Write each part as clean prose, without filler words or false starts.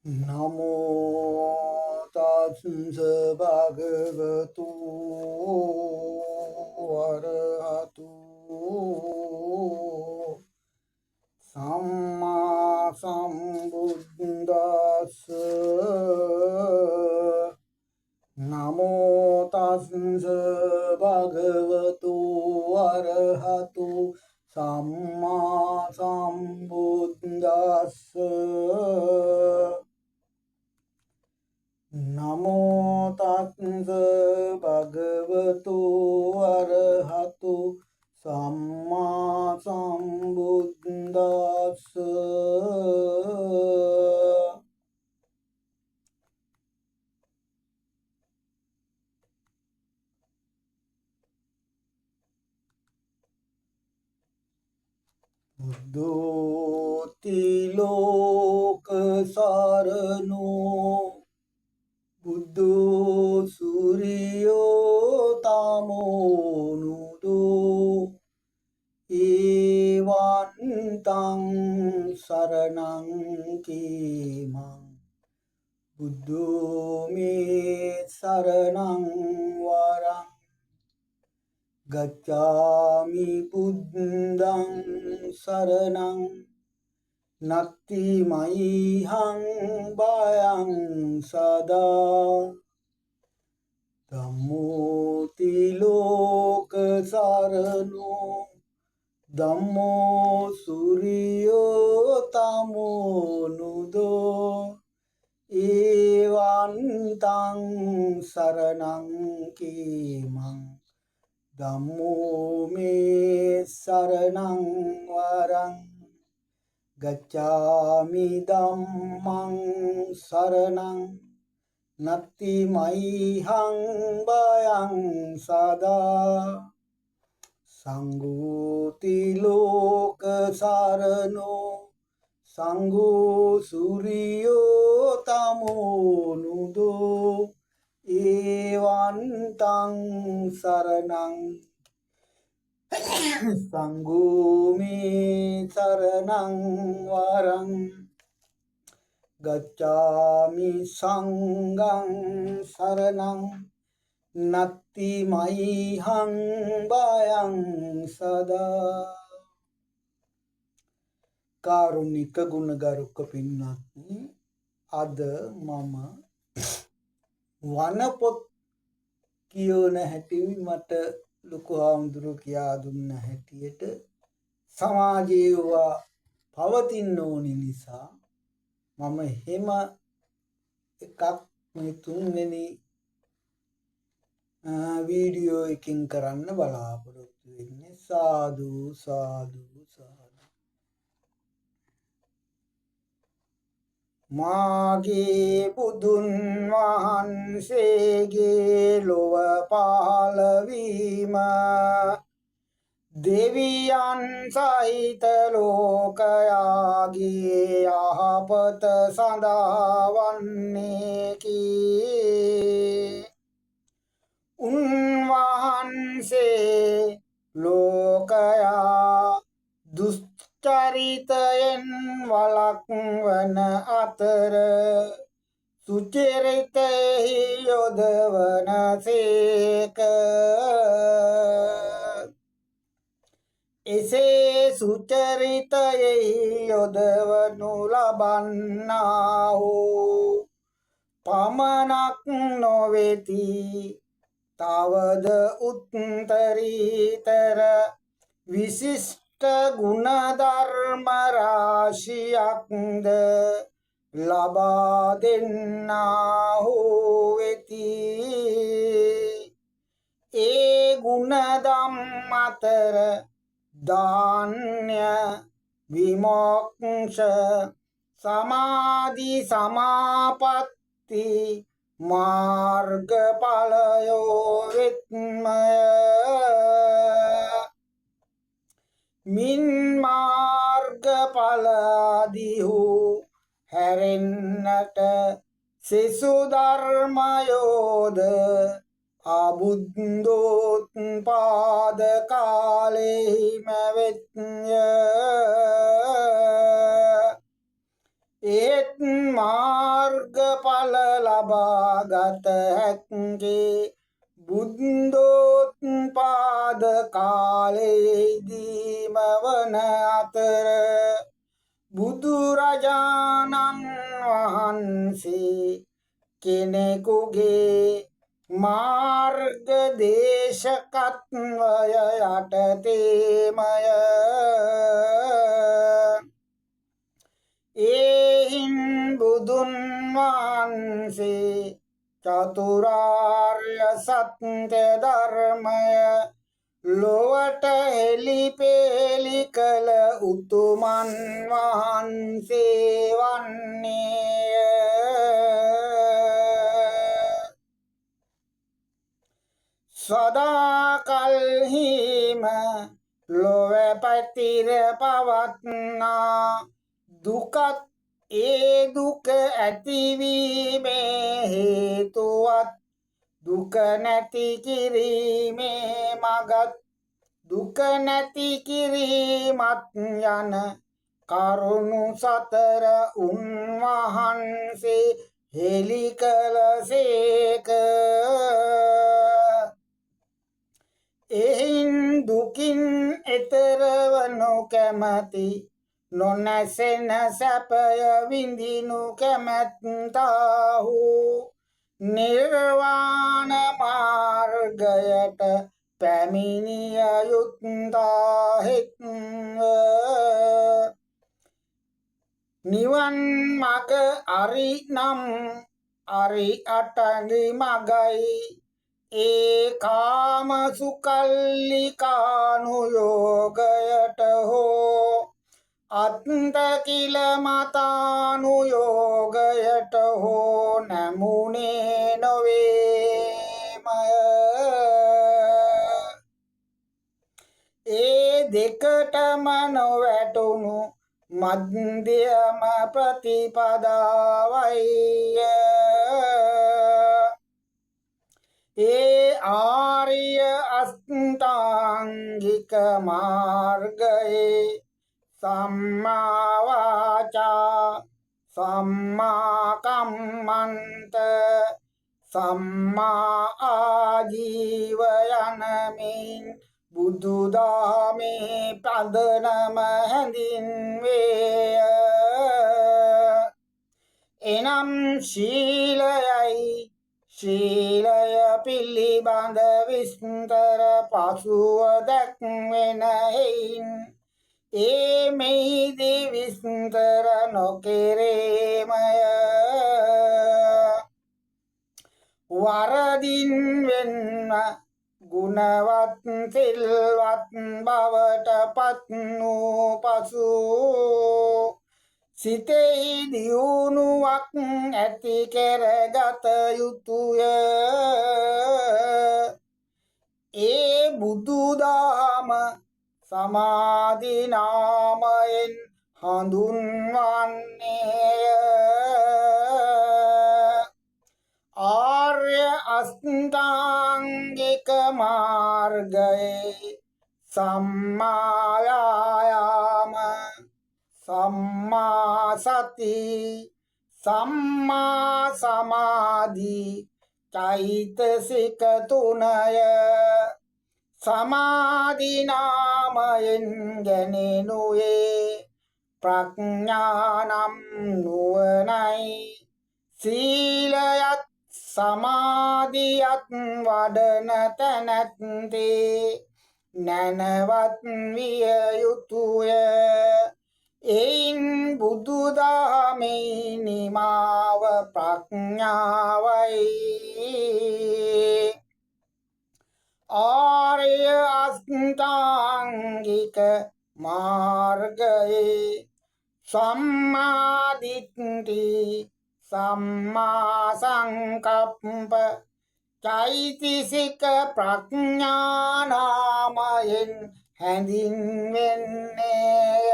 නමෝ තස්ස භගවතු වරහතු සම්මා සම්බුද්දස්ස නමෝ තස්ස භගවතු වරහතු සම්මා සම්බුද්දස්ස නමෝ තස්ස භගවතු අරහතු සම්මා සම්බුද්දස්ස බුද්ධෝති ලෝක සරණෝ බුද්ධෝ සූරියෝ තමෝ නුදෝ ඒවන්තං සරණං කීමං බුද්ධෝ මේ සරණං වරං ගච්ඡාමි බුද්ධං සරණං නත්ති මයිහං බයං සදා ධම්මෝති ලෝක සරණෝ ධම්මෝ සූරියෝ තමෝ නුදෝ ඒවන්තං සරණං කීමං ධම්මෝ මේ සරණං වරං ගච්ඡාමි ධම්මං සරණං නත්ති මයිහං බයං සදා සංඝෝති ලෝක සරණෝ සංඝෝ සූරියෝ තමෝ නුදෝ ඒවන්තං සරණං සංඝෝ මේ සරණං වරං ගච්ඡාමි සංඝං සරණං නත්ති මයිහං බයං සදා කාරුණික ගුණගරුක පින්වත්නි අද මම වනපොත් කියවන හැටි මට ලොකු හාමුදුරුවෝ කියා දුන්න හැටියට සමාජයේ පවතින්න ඕනි නිසා මම හැම එකක් මේ තුන්වෙනි වීඩියෝ එකකින් කරන්න බලාපොරොත්තු වෙන්නේ සාදු සාදු සාදු මාගේ බුදුන් වහන්සේගේ ලොව පහළවීම දෙවියන් සහිත ලෝකයාගේ යහපත සඳහා වන්නේකි. උන්වහන්සේ ලෝකයා දුෂ්චරිතයෙන් වළක්වන අතර සුචරිතයෙහි යොදවන සේක. එසේ සුචරිතයෙහි යොදවනු ලබන්නා වූ පමණක් නොවෙති, තවද උත්තරීතර විශිෂ්ට ගුණධර්ම රාශියක්ද ලබා දෙන්නා වූ වෙති. ඒ ගුණධම් අතර දාන්‍ය, විමෝක්ෂ, සමාධි, සමාපatti, මාර්ගඵලයෝ වෙත්මය. මින් මාර්ගඵලාදිහු හැරෙන්නට සෙසු ධර්මයෝද අබුද්ධෝත්පාද කාලෙහිම වෙත්ය. ඒත් මා ලබාගත හැක්කේ බුද්ධෝත්පාද කාලයේදීම වන අතර බුදුරජාණන් වහන්සේ කෙනෙකුගේ මාර්ග දේශකත්වය යටතේමය. එහින් බුදුන් වහන්සේ චතුරාර්ය සත්‍ය ධර්මය ලොවට හෙළිපෙළි කළ උතුමන් වහන්සේ වන්නේය. සදාකල්හිම ලොව පැතිර පවත්නා දුකත් ඒ දුක ඇතිවීමේ හේතුවත් දුක නැති කිරීමේ මගත් දුක නැති කිරීමත් යන කරුණු සතර උන්වහන්සේ හෙළි කළසේක. එයින් දුකින් එතර වනු කැමැති නොනැසෙන සැපය විඳිනු කැමැත්තාහු නිර්වාණ මාර්ගයට පැමිණිය යුත්තාහෙත් නිවන් මග අරි නම් අරි අටඟි මගයි ඒ කාම සුකල්ලිකානුයෝගයට හෝ අත්තකිල මතානුයෝගයට හෝ නැමුණේ නොවේමය. ඒ දෙකටම නොවැටුණු මධ්‍යම ප්‍රතිපදාවයි. ඒ ආර්ය අෂ්ටාංගික මාර්ගයේ සම්මා වාචා සම්මා කම්මන්ත සම්මා ආජීව යනමින් බුදුදහමේ පදනම හැඳින්වේය. එනම් ශීලයයි ශීලය පිළිබඳ විස්තර පසුව දැක්වෙන හේයින් ඒ මෙහිදී විස්තර නොකෙරේමය. වරදින් වෙන්න ගුණවත් සිල්වත් බවට පත් වූ පසු සිතෙහි දියුණුවක් ඇති කරගත යුතුය. ඒ බුදුදහම සමාධි නාමයෙන් හඳුන්වන්නේය. ආර්ය අෂ්ටාංගික මාර්ගයේ සම්මා යාම සම්මා සති සම්මා සමාධි චෛතසික තුනය. සමාධි නාමයෙන් ගැනෙනුයේ ප්‍රඥානම් නුවණයි. සීලයත් සමාධියත් වඩන තැනැත්තේ නැනවත් විය යුතුය. එයින් බුදුදහමේ නිමාව ප්‍රඥාවයි. ආර්ය අෂ්ටාංගික මාර්ගයේ සම්මා දිට්ඨි සම්මා සංකප්ප චෛතසික ප්‍රඥා නාමයෙන් හැඳින්වෙන්නේය.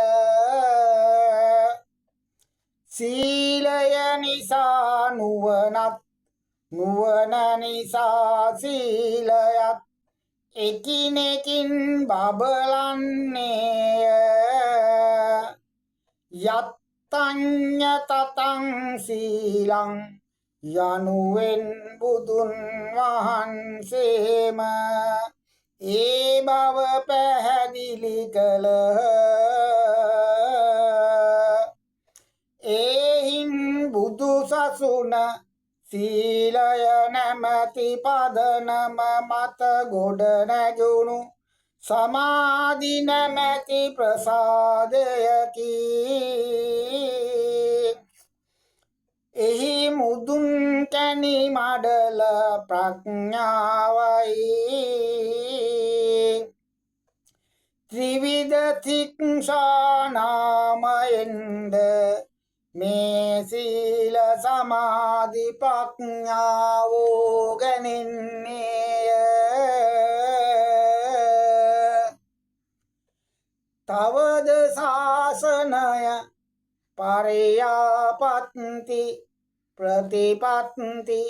සීලය නිසා නුවණත් නුවණ නිසා සීලයත් එකිනෙකින් බබලන්නේය. යත්තඤ්ඤ තතං සීලං යනුවෙන් බුදුන් වහන්සේම ඒ බව පැහැදිලි කළහ. එහින් බුදු සසුන සීලය නැමැති පදනම මත ගොඩ නැගුණු සමාධි නැමැති ප්‍රසාදයකි. එහි මුදුන් කැණි මඩල ප්‍රඥාවයි. ත්‍රිවිධ ශික්ෂා නාමයෙන්ද මේ සීල සමාධි ප්‍රඥාවෝ ගැනෙන්නේය. තවද ශාසනය පරයාපත්ති ප්‍රතිපත්ති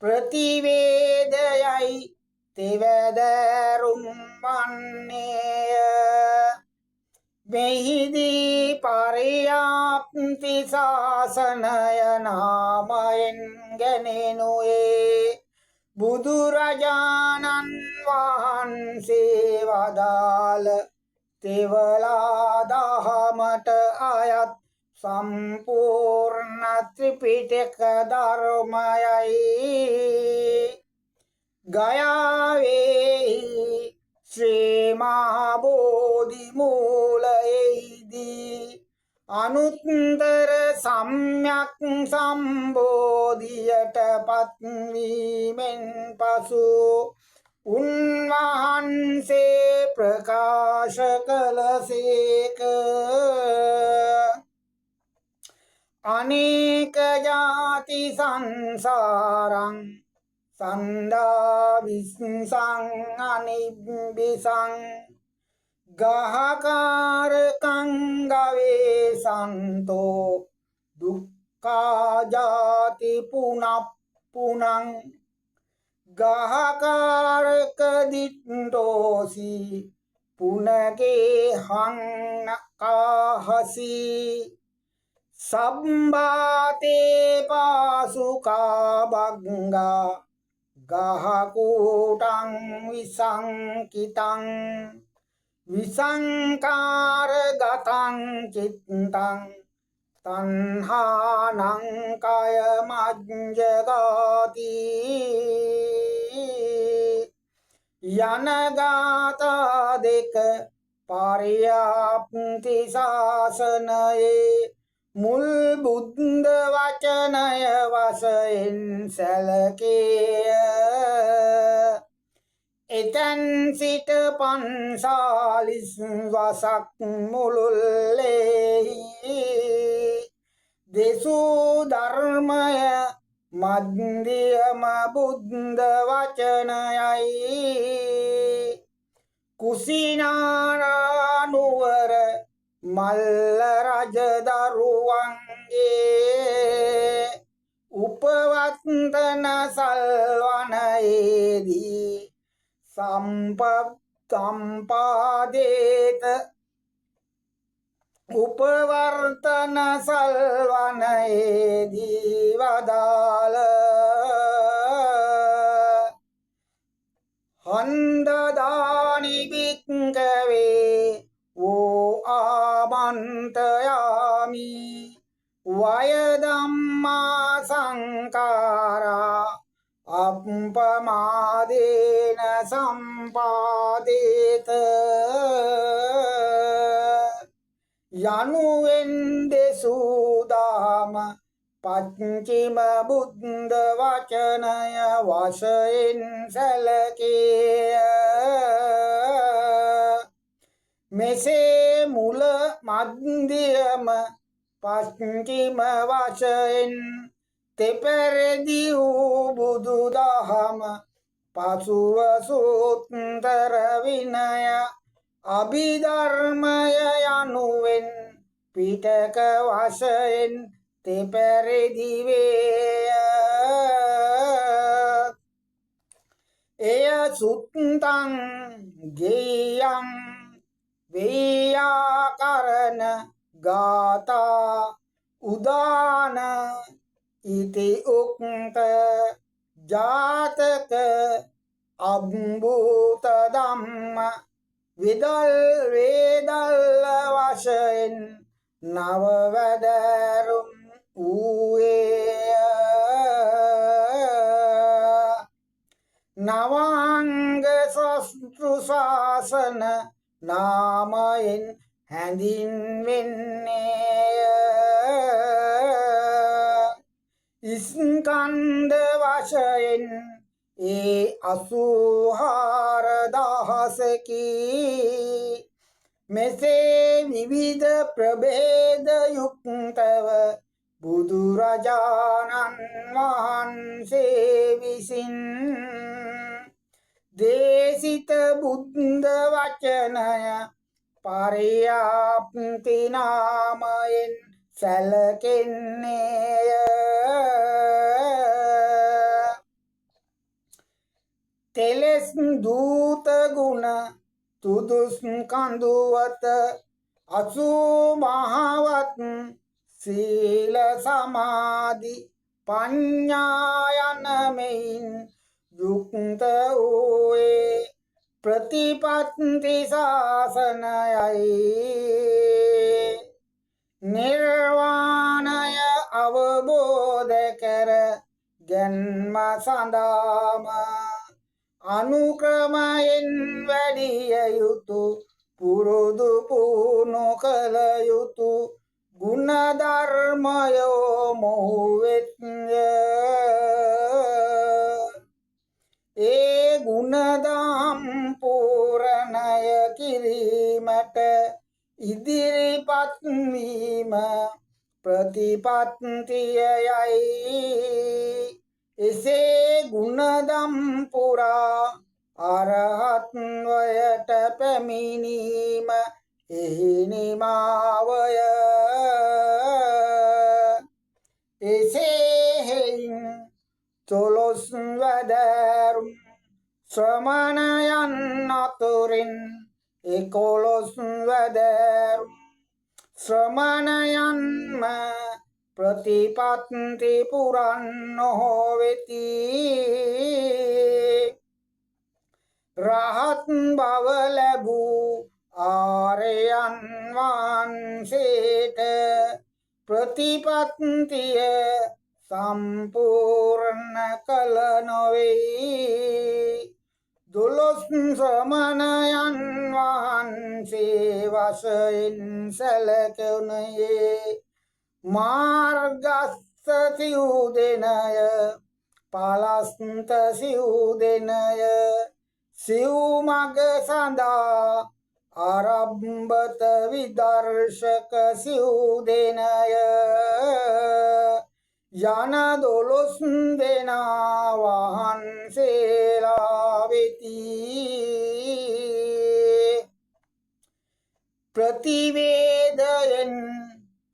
ප්‍රතිවේදයයි තෙවදරුම් වන්නේය. මෙහිදී පරයාප්ති ශාසනය නාමයෙන් ගැනෙනුයේ බුදුරජාණන් වහන්සේ වදාළ තෙවලා දහමට අයත් සම්පූර්ණ ත්‍රිපිටක ධර්මයයි. ගයාවේ ශ්‍රී මහා බෝධි මූලයේදී අනුත්තර සම්‍යක් සම්බෝධියට පත්වීමෙන් පසු උන්වහන්සේ ප්‍රකාශ කළසේක. අනේක ජාති සංසාරං සන්දා විස්සං අනිබ්බිසං ගහකාරකං ගවේසන්තෝ දුක්ඛා ජාති පුනප්පුනං ගහකාරක දිට්ඨෝසි පුනගේ හංකාහසි සම්බාතේ පාසුකා බග්ගා ගහකූටං විසංකිතං විසංකාරගතං චිත්තං තණ්හානං කය මජ්ජගාති. යන ගාථා දෙක පරයාප්ති ශාසනයේ මුල් බුද්ධ වචනය වශයෙන් සැලකේය. එතැන් සිට 45 වසක් මුළුල්ලේහි දෙසූ ධර්මය මධ්‍යම බුද්ධ වචනයයි. කුසිනාරා නුවර මල්ල රජ දරුවන්ගේ උපවත්තන සල්වනයේදී සම්පාදේත උපවර්තන සල්වනයේදී වදාළ හන්දදානි භික්ඛවේ වෝ ආමන්තයාමි වය ධම්මා සංඛාරා අප්පමාදේන සම්පාදේත යනුවෙන් දෙසූ දාම පච්චිම බුද්ධ වචනය වශයෙන් සැලකේය. මෙසේ මුල මධ්‍යම පච්චිම වශයෙන් තෙපැරදි වූ බුදු දහම පසුව සූත්‍ර විනය අභිධර්මය යනුවෙන් පිටක වශයෙන් තෙපැරදි වේ. එය සුත්තං ගේයං ව්‍යාකරණ ගාථා උදාන ඉති උක්ත ජාතක අභූත ධම්ම විදල් වේදල්ල වශයෙන් නව වැදෑරුම් වූයේ නවාංග ශාස්ත්‍ර ශාසන නාමයෙන් හැඳින්වෙන්නේ ස්කන්ධ වශයෙන් ඒ 84,000කි. මෙසේ විවිධ ප්‍රභේද යුක්තව බුදුරජාණන් වහන්සේ විසින් දේශිත බුද්ධ වචනය පරියාප්ති නාමයෙන් සැලකෙන්නේය. තෙලස් දූත ගුණ තුදුස් කඳුවත අසූ මහවත් සීල සමාධි පඤ්ඤා යන මෙයින් යුක්ත වූයේ ප්‍රතිපත්ති ශාසනයයි. නිර්වාණය අවබෝධ කර ගැන්ම සඳහාම අනුක්‍රමයෙන් වැඩිය යුතු පුරුදු පුහුණු කළ යුතු ගුණ ධර්මයෝ මොහු වෙත්ය. ඒ ගුණදම් පූර්ණය කිරීමට ඉදිරිපත් වීම ප්‍රතිපත්තියයි. එසේ ගුණදම් පුරා අරහත්වයට පැමිණීම එහි නිමාවය. එසේ හෙයින් 12 වැදෑරුම් ශ්‍රමණයන් අතුරින් 11 වැදෑරුම් ශ්‍රමණයන්ම ප්‍රතිපත්ති පුරන්නෝ වෙති. රහත් බව ලැබූ ආර්යයන් වහන්සේට ප්‍රතිපත්තිය සම්පූර්ණ කළ නොවේ. 12 ශ්‍රමණයන් වහන්සේ වශයෙන් සැලකුණේ මාර්ගස්ත සිව් දෙනය, පලස්ත සිව් දෙනය, සිව් මග සඳහා ආරම්භත විදර්ශක සිව් දෙනය යන 12 දෙනා වහන්සේලා වෙති. ප්‍රතිවේදයෙන්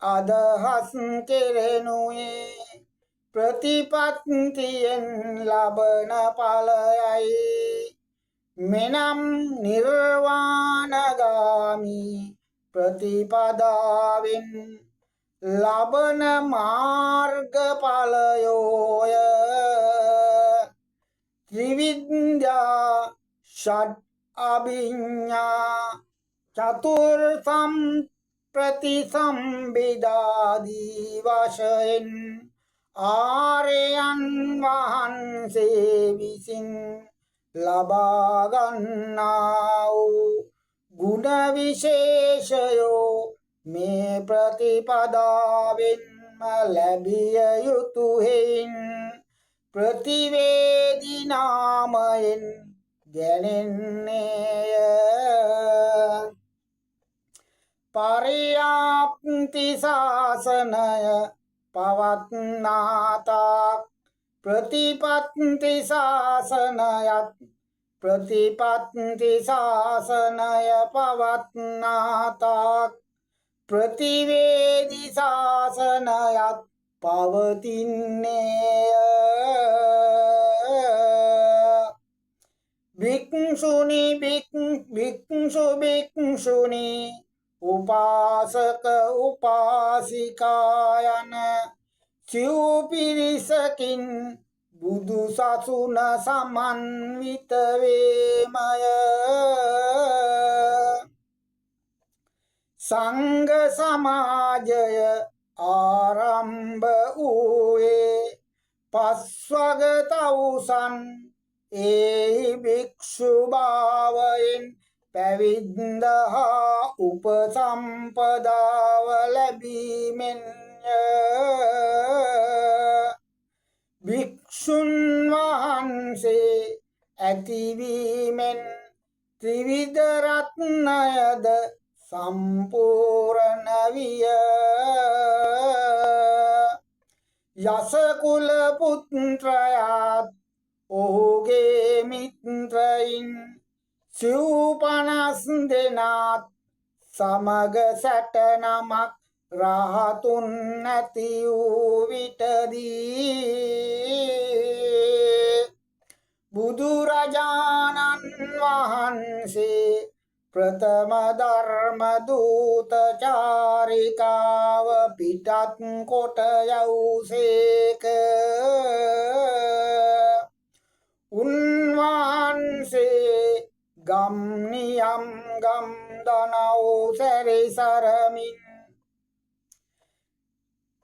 අදහස් කෙරෙනුයේ ප්‍රතිපත්තියෙන් ලබන ඵලයයි. මෙනම් නිර්වාණගාමී ප්‍රතිපදාවෙන් ලබන මාර්ගඵලයෝය. ත්‍රිවිද්‍යා ෂඩ් අභිඤ්ඤා චතුර්ථම් ප්‍රතිසම්බිදාදී වශයෙන් ආර්යයන් වහන්සේ විසින් ලබා ගන්නා වූ ගුණ විශේෂයෝ මේ ප්‍රතිපදාවෙන්ම ලැබිය යුතු හේයින් ප්‍රතිවේදී නාමයෙන් ගැනෙන්නේය. පරියාප්ති ශාසනය පවත්නාතාක් ප්‍රතිපත්ති ශාසනයත් ප්‍රතිපත්ති ශාසනය පවත්නාතාක් ප්‍රතිවේදී ශාසනයත් පවතින්නේය. භික්ෂුනි උපාසක උපාසිකා යන සිව් පිරිසකින් බුදු සසුන සමන්විත වේමය. සංඝ සමාජය ආරම්භ වූයේ පස්වග තවුසන් එහි භික්ෂු භාවයෙන් පැවිද්ද හා උපසම්පදාව ලැබීමෙන්ය. භික්ෂුන් වහන්සේ ඇතිවීමෙන් ත්‍රිවිධ රත්නයද සම්පූර්ණ විය. යස කුල පුත්‍රයාත් ඔහුගේ මිත්‍රයින් සිව්පනස් දෙනාත් සමග සැට නමක් රහතුන් නැති වූ විටදී බුදුරජාණන් වහන්සේ ප්‍රථම ධර්ම දූත චාරිකාව පිටත් කොට යවුසේක. උන්වහන්සේ ගම් නියම් ගම් දනව් සැරිසරමින්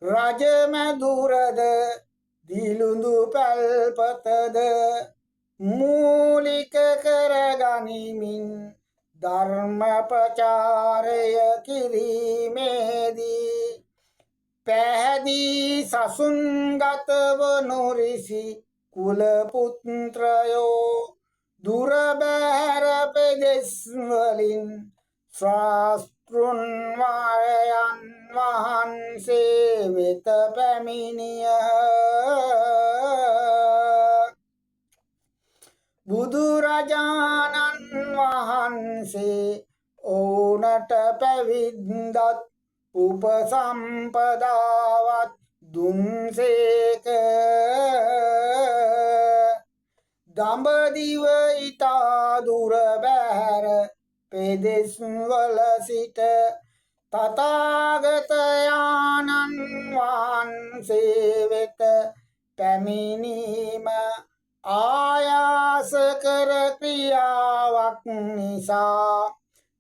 රජමැදුරද දිළුඳු පැල්පතද මූලික කරගනිමින් ධර්ම ප්‍රචාරය කිරීමේදී පැහැදී සසුන්ගත වනු රිසි කුල පුත්‍රයෝ දුර බැහැර පෙදෙස් වලින් ශාස්ත්‍රුන් වාරයන් වහන්සේ වෙත පැමිණිය. බුදුරජාණන් වහන්සේ ඕනට පැවිද්දත් උපසම්පදාවත් දුන්සේක. දඹදිව ඉතා දුර බැහැර පෙදෙස් වල සිට තථාගතයන්න් වහන්සේ වෙත පැමිණීම ආයාස කර ක්‍රියාවක් නිසා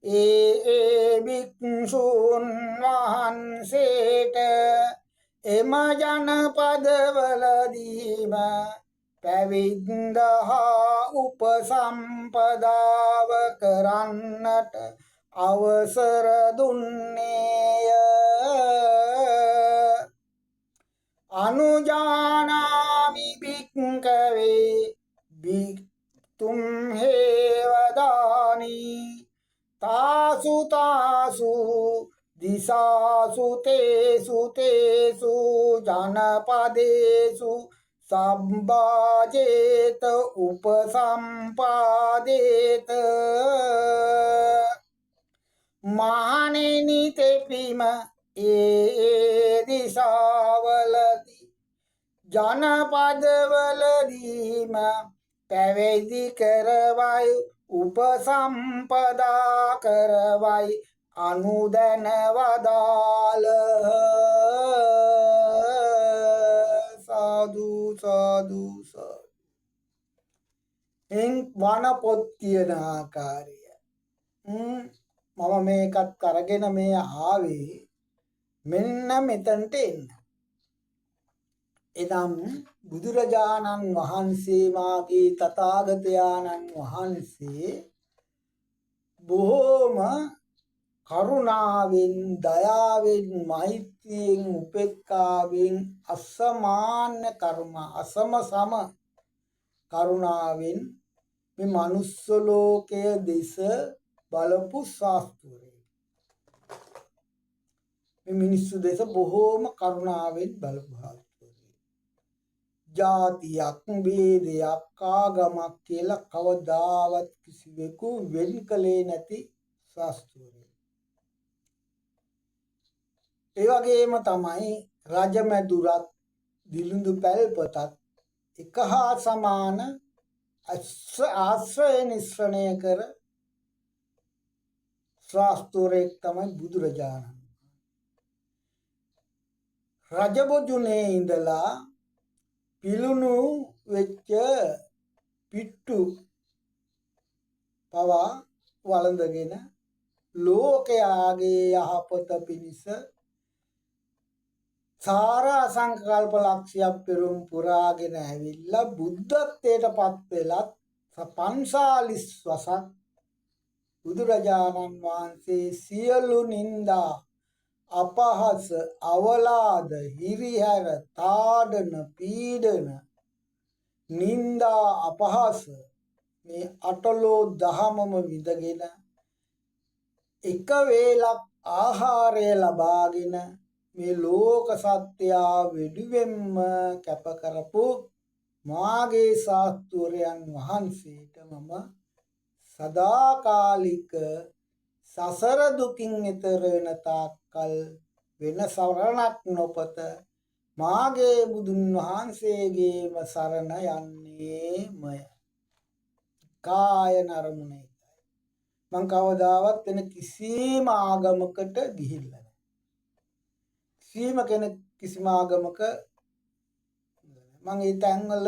ඒ භික්ෂූන් වහන්සේට එම ජනපදවලදීම පැවිද්ද හා උපසම්පදාව කරන්නට අවසර දුන්නේය. අනුජානාමි භික්ඛවේ භික්ඛුම් හේවදානි තාසු තාසු දිසාසු තේසු තේසු ජනපදේසු සම්බාජේත උපසම්පාදේත. මහණෙනි තෙපිම ඒ දිසාවලදී ජනපදවලදීම පැවිදි කරවයි උපසම්පදා කරවයි අනුදැන වදාළහ. සාදු සාදු සාදු. වන පොත් කියන ආකාරය මම මේකත් කරගෙන මේ ආවේ මෙන්න මෙතනට එන්න. එනම් බුදුරජාණන් වහන්සේ මාගේ තථාගතයන්න් වහන්සේ බොහෝම කරුණාවෙන් දයාවෙන් මෛත්‍රියෙන් උපේක්ඛාවෙන් අසමාන්‍ය කර්ම අසම සම කරුණාවෙන් මේ මනුස්ස ලෝකයේ දෙස බලපු ශාස්ත්‍රය මේ මිනිස්සු දෙස බොහෝම කරුණාවෙන් බලපු ශාස්ත්‍රය. ජාතියක් ભેදයක් ආගමක් කියලා කවදාවත් කිසිවෙකු වෙන් කළේ නැති ශාස්ත්‍රය. ඒ වගේම තමයි රජමැදුරත් දිළුඳු පැල්පතත් එක හා සමාන ආශ්‍රය නිස්සරණය කර ශාස්ත්‍රයක් තමයි බුදුරජාණන්. රජබොජුනේ ඉඳලා පිලුණු වෙච්ච පිට්ටු පවා වළඳගෙන ලෝකයාගේ යහපත පිණිස සාරා සංකල්ප ලක්ෂ්‍යයක් පෙරම් පුරාගෙන ඇවිල්ලා බුද්ධත්වයට පත් වෙලත් 45 වසක් බුදුරජාණන් වහන්සේ සියලු නින්දා අපහාස අවලාද හිරිහැර තාඩන පීඩන නින්දා අපහාස මේ අටලෝ දහමම විඳගෙන එක වේලක් ආහාරය ලබාගෙන මේ ලෝක සත්‍යා වෙනුවෙන්ම කැප කරපු මාගේ ශාස්ත්‍රයන් වහන්සේට මම සදාකාලික සසර දුකින් ඈතර වෙන තාක්කල් වෙන සරණක් නොපත මාගේ බුදුන් වහන්සේගේම සරණ යන්නේමය. කාය නරමුණේ මං කවදාවත් වෙන කිසිම ආගමකට ගිහිල්ලා නැහැ. කිසිම කෙනෙක් කිසිම ආගමක මං ඒ තැන්වල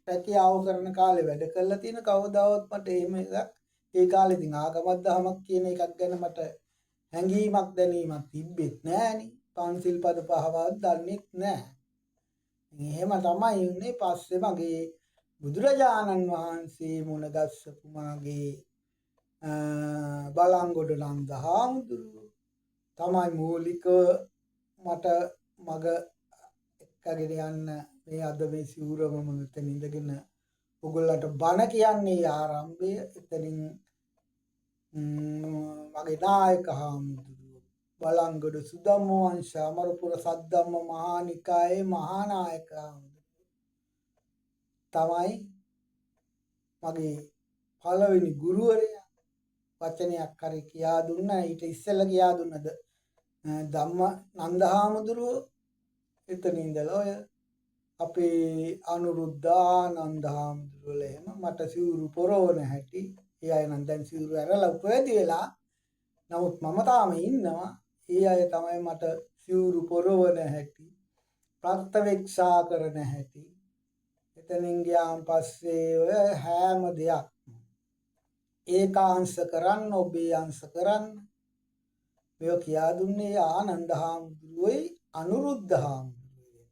රැකියාව කරන කාලේ වැඩ කළා තියෙන කවදාවත් මට එහෙම එකක් ඒ කාලේ ඉතින් ආගමක් දහමක් කියන එකක් ගැන මට හැඟීමක් දැනීමක් තිබෙත් නෑනේ. පන්සිල් පද පහවත් දන්නෙත් නෑ. එහෙම තමයි ඉන්නේ. පස්සේ මගේ බුදුරජාණන් වහන්සේ මුණගස්සපු මාගේ බලංගොඩ නන්ද හාමුදුරුවෝ තමයි මූලිකව මට මග එක්කගෙන යන්න මේ අද මේ සිවුරම මෙතන ඉඳගෙන ඔයගොල්ලන්ට බණ කියන්නේ ආරම්භය. එතනින් මගේ නායක හාමුදුරුවෝ බලංගොඩ සුදම්ම වංශ අමරපුර සද්ධම්ම මහා නිකායේ මහා නායක හාමුදුරුවෝ තමයි මගේ පළවෙනි ගුරුවරයා. වචනයක් හරි කියා දුන්නා. ඊට ඉස්සෙල්ලා කියා දුන්නද ධම්ම නන්ද හාමුදුරුවෝ. එතන ඉඳලා ඔය අපේ අනුරුද්ධානන්ද හාමුදුරුවෝ එහෙම මට සිවුරු පොරවන හැටි. ඒ අය නම් දැන් සිවුරු ඇරලා උපයදී වෙලා. නමුත් මම තාම ඉන්නවා. ඒ අය තමයි මට සිවුරු පොරවන හැටි, ප්‍රත්‍යවේක්ෂා කරන හැටි. එතනින් ගියාන් පස්සේ ඔය හැම දෙයක් ඒකාංශ කරන්න, ඔබේ අංශ කරන්න මේව කියා දුන්නේ ආනන්ද හාමුදුරුවෝයි අනුරුද්ධ හාමුදුරුවෝ.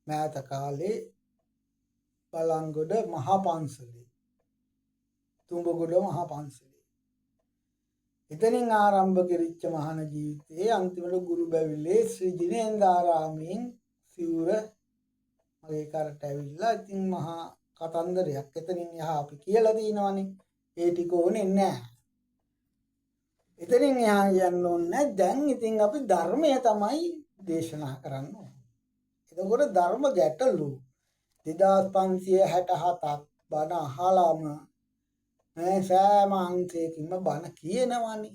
මෑත කාලේ බලංගොඩ මහා පන්සලේ, තුඹගොඩ මහා පන්සලේ. එතනින් ආරම්භ කෙරිච්ච මහාන ජීවිතයේ අන්තිමට ගුරු බැවිලේ ශ්‍රී දිනේන්දාරාමයෙන් සිවුර මගේ කරට ඇවිල්ලා. ඉතින් මහා කතන්දරයක් එතනින් එහා අපි කියලා දිනවනේ. ඒ ටික ඕනේ නැහැ. එතනින් එහා යන්න ඕනේ. දැන් ඉතින් අපි ධර්මය තමයි දේශනා කරන්න ඕනේ. එතකොට ධර්ම ගැටලු 2567ක් බණ අහලාම සෑම අංශයකින්ම බණ කියනවනේ.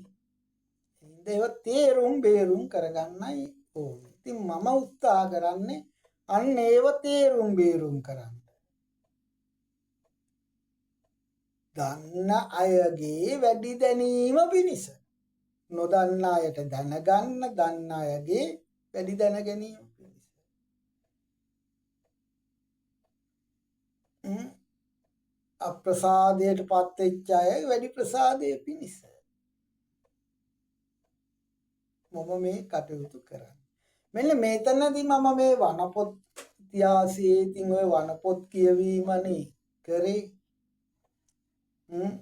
ඒව තේරුම් බේරුම් කරගන්නයි ඕනේ. ඉතින් මම උත්සාහ කරන්නේ අන්න ඒව තේරුම් බේරුම් කරන්න. දන්න අයගේ වැඩි දැනීම පිණිස. නොදන්න අයට දැනගන්න, දන්න අයගේ වැඩි දැන ගැනීම පිණිස. අප්‍රසාදයට පත් වෙච්ච අය වැඩි ප්‍රසාදයේ පිණිස. මම මේ කටයුතු කරන්නේ. මෙන්න මේතනදී මම මේ වනපොත් ඉතිහාසයේ ඉතින් ඔය වනපොත් කියවීමනේ කරේ.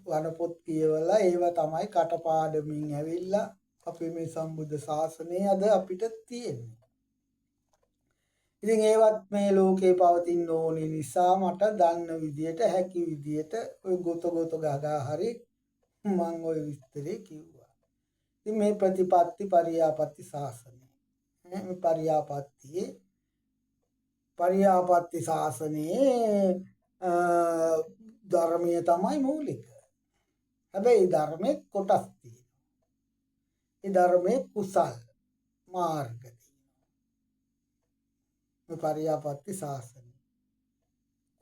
වනපොත් කියවලා ඒව තමයි කටපාඩමින් ඇවිල්ලා අපේ මේ සම්බුද්ධ ශාසනය අද අපිට තියෙන්නේ. ඉතින් ඒවත් මේ ලෝකේ පවතින ඕනේ නිසා මට දන්න විදියට හැකි විදියට ඔය ගොත ගගා හරි මම ඔය විස්තරේ කිව්වා. ඉතින් මේ ප්‍රතිපත්ති පරියාපත්ති ශාසනය. මේ පරියාපත්ති ශාසනයේ ධර්මය තමයි මූලික. හැබැයි ධර්මයේ කොටස් තියෙනවා. ඒ ධර්මයේ කුසල් මාර්ග තියෙනවා. පරියාපත්ති ශාසනය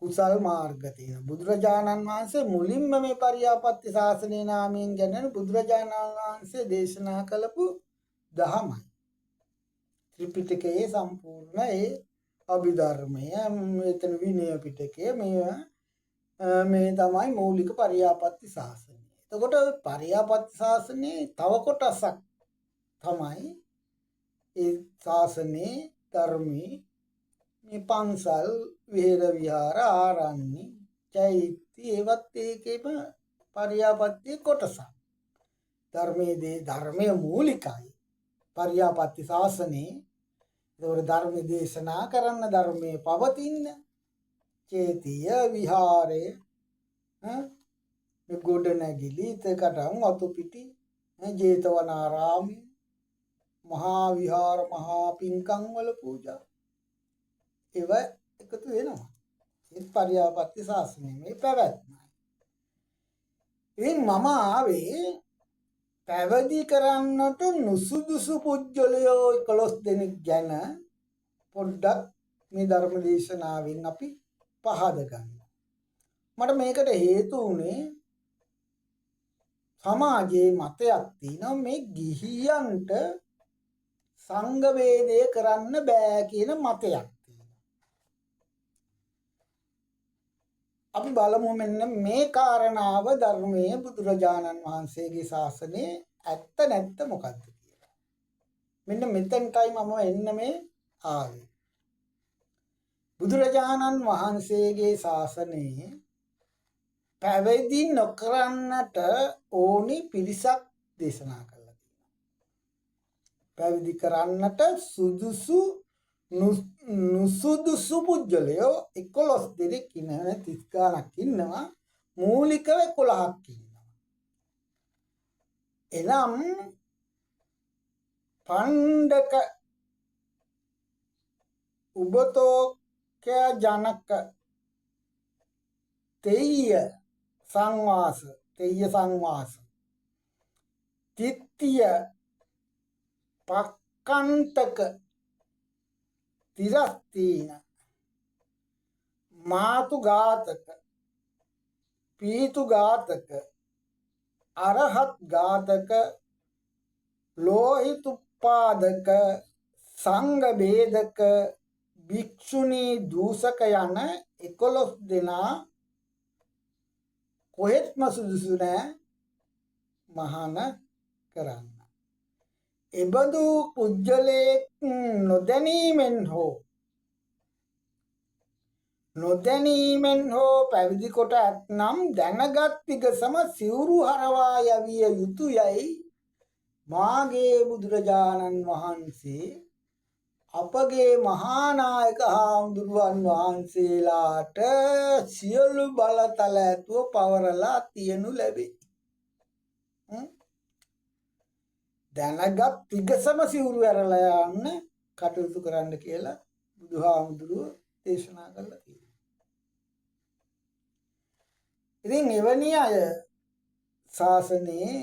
කුසල් මාර්ග තියෙනවා. බුදුරජාණන් වහන්සේ මුලින්ම මේ පරියාපත්ති ශාසනයේ නාමයෙන් ගැන බුදුරජාණන් වහන්සේ දේශනා කළපු දහමයි. ත්‍රිපිටකයේ සම්පූර්ණ ඒ අභිධර්මය මෙතන විනය පිටකය මේ තමයි මූලික පරියාපත්ති ශාසනය. එතකොට පරියාපත්ති ශාසනයේ තව කොටසක් තමයි ඒ ශාසනයේ ධර්මයේ මේ පන්සල් විහෙර විහාර ආරණ්‍ය චෛත්‍ය ඒවත් ඒකේම පරියාපත්ති කොටසක්. ධර්මයේ මූලිකයි පරියාපත්ති ශාසනයේ. ඒතකොට ධර්ම දේශනා කරන්න ධර්මයේ පවතින චේතිය විහාරය ගොඩනැගිලි තකටම් අතුපිටි ජේතවනාරාමය මහා විහාර මහා පින්කම් වල පූජා ඒව එකතු වෙනවා. ඒ පරියාපත්ති ශාසනය මේ පැවැත්මයි. ඉතින් මම ආවේ පැවිදි කරන්නට නුසුදුසු පුජ්‍යලයෝ 11 දෙනෙක් ගැන පොඩ්ඩක් මේ ධර්ම දේශනාවෙන් අපි පහද ගන්න. මට මේකට හේතු වුණේ සමාජයේ මතයක් තියෙනවා මේ ගිහියන්ට සංඝ වේදය කරන්න බෑ කියන මතයක් තියෙනවා. අපි බලමු මෙන්න මේ කාරණාව ධර්මයේ බුදුරජාණන් වහන්සේගේ ශාසනයේ ඇත්ත නැත්ත මොකක්ද කියලා. මෙන්න මෙතෙන්ටයි මම එන්න මේ ආවේ. බුදුරජාණන් වහන්සේගේ ශාසනයේ පැවිදි නොකරන්නට ඕනි පිරිසක් දේශනා කළා තියෙනවා. පැවිදි කරන්නට නුසුදුසු පුජ්‍යලයෝ 11 දෙනෙක් ඉන්නවා. 30 ගණක් ඉන්නවා. මූලිකව 11ක් ඉන්නවා. එනම් පණ්ඩක උබතෝක්‍ය ජනක තෙය්‍ය සංවාස තිත්තිය පක්කන්තක තිරස්තීන මාතු ඝාතක පීතු ඝාතක අරහත් ඝාතක ලෝහිතුප්පාදක සංඝ බේදක භික්ෂුණී දූෂක යන 11 දෙනා කොහෙත්ම සුදුසු නෑ මහාන කරන්න. එබඳු පුජ්‍යලෙක් නොදැනීමෙන් හෝ පැවිදි කොට ඇතනම් දැනගත් විගසම සිවුරු හරවා යවිය යුතුයයි මාගේ බුදුරජාණන් වහන්සේ අපගේ මහානායක හාමුදුරුවන් වහන්සේලාට සියලු බලතල ඇතුව පවරලා තියනු ලැබේ. දැනගත් විගසම සිවුරු ඇරලා යන්න කටයුතු කරන්න කියලා බුදුහාමුදුරුවෝ දේශනා කළා තියෙනවා. ඉතින් එවැනි අය ශාසනයේ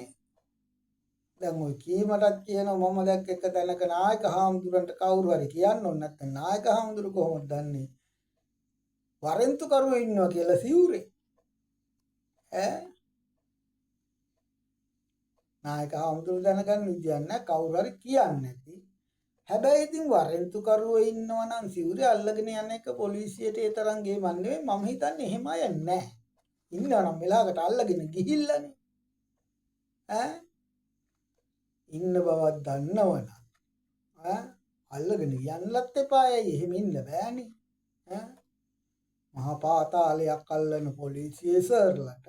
දැන් ඔය කීමටත් කියනවා මම දැක්ක එක තැනක නායක හාමුදුරන්ට කවුරු හරි කියන්න ඕන නැත්නම් නායක හාමුදුරු කොහොමද දන්නේ වරෙන්තු කරුවෝ ඉන්නවා කියලා සිවුරේ නායක හාමුදුරු දැනගන්න විදියක් නැහැ කවුරු හරි කියන්නේ නැති. හැබැයි ඉතින් වරෙන්තු කරුවෝ ඉන්නවා නම් සිවුරේ අල්ලගෙන යන එක පොලිසියට ඒ තරම් ගේමක් නෙවෙයි. මම හිතන්නේ එහෙම අය නැහැ. ඉන්නවා නම් වෙලාවකට අල්ලගෙන ගිහිල්ලානේ ඉන්න බවක් දන්නවනම් අල්ලගෙන යන්නත් එපායයි. එහෙම ඉන්න බෑනේ. මහා පාතාලයක් අල්ලන පොලිසියේ සර්ලට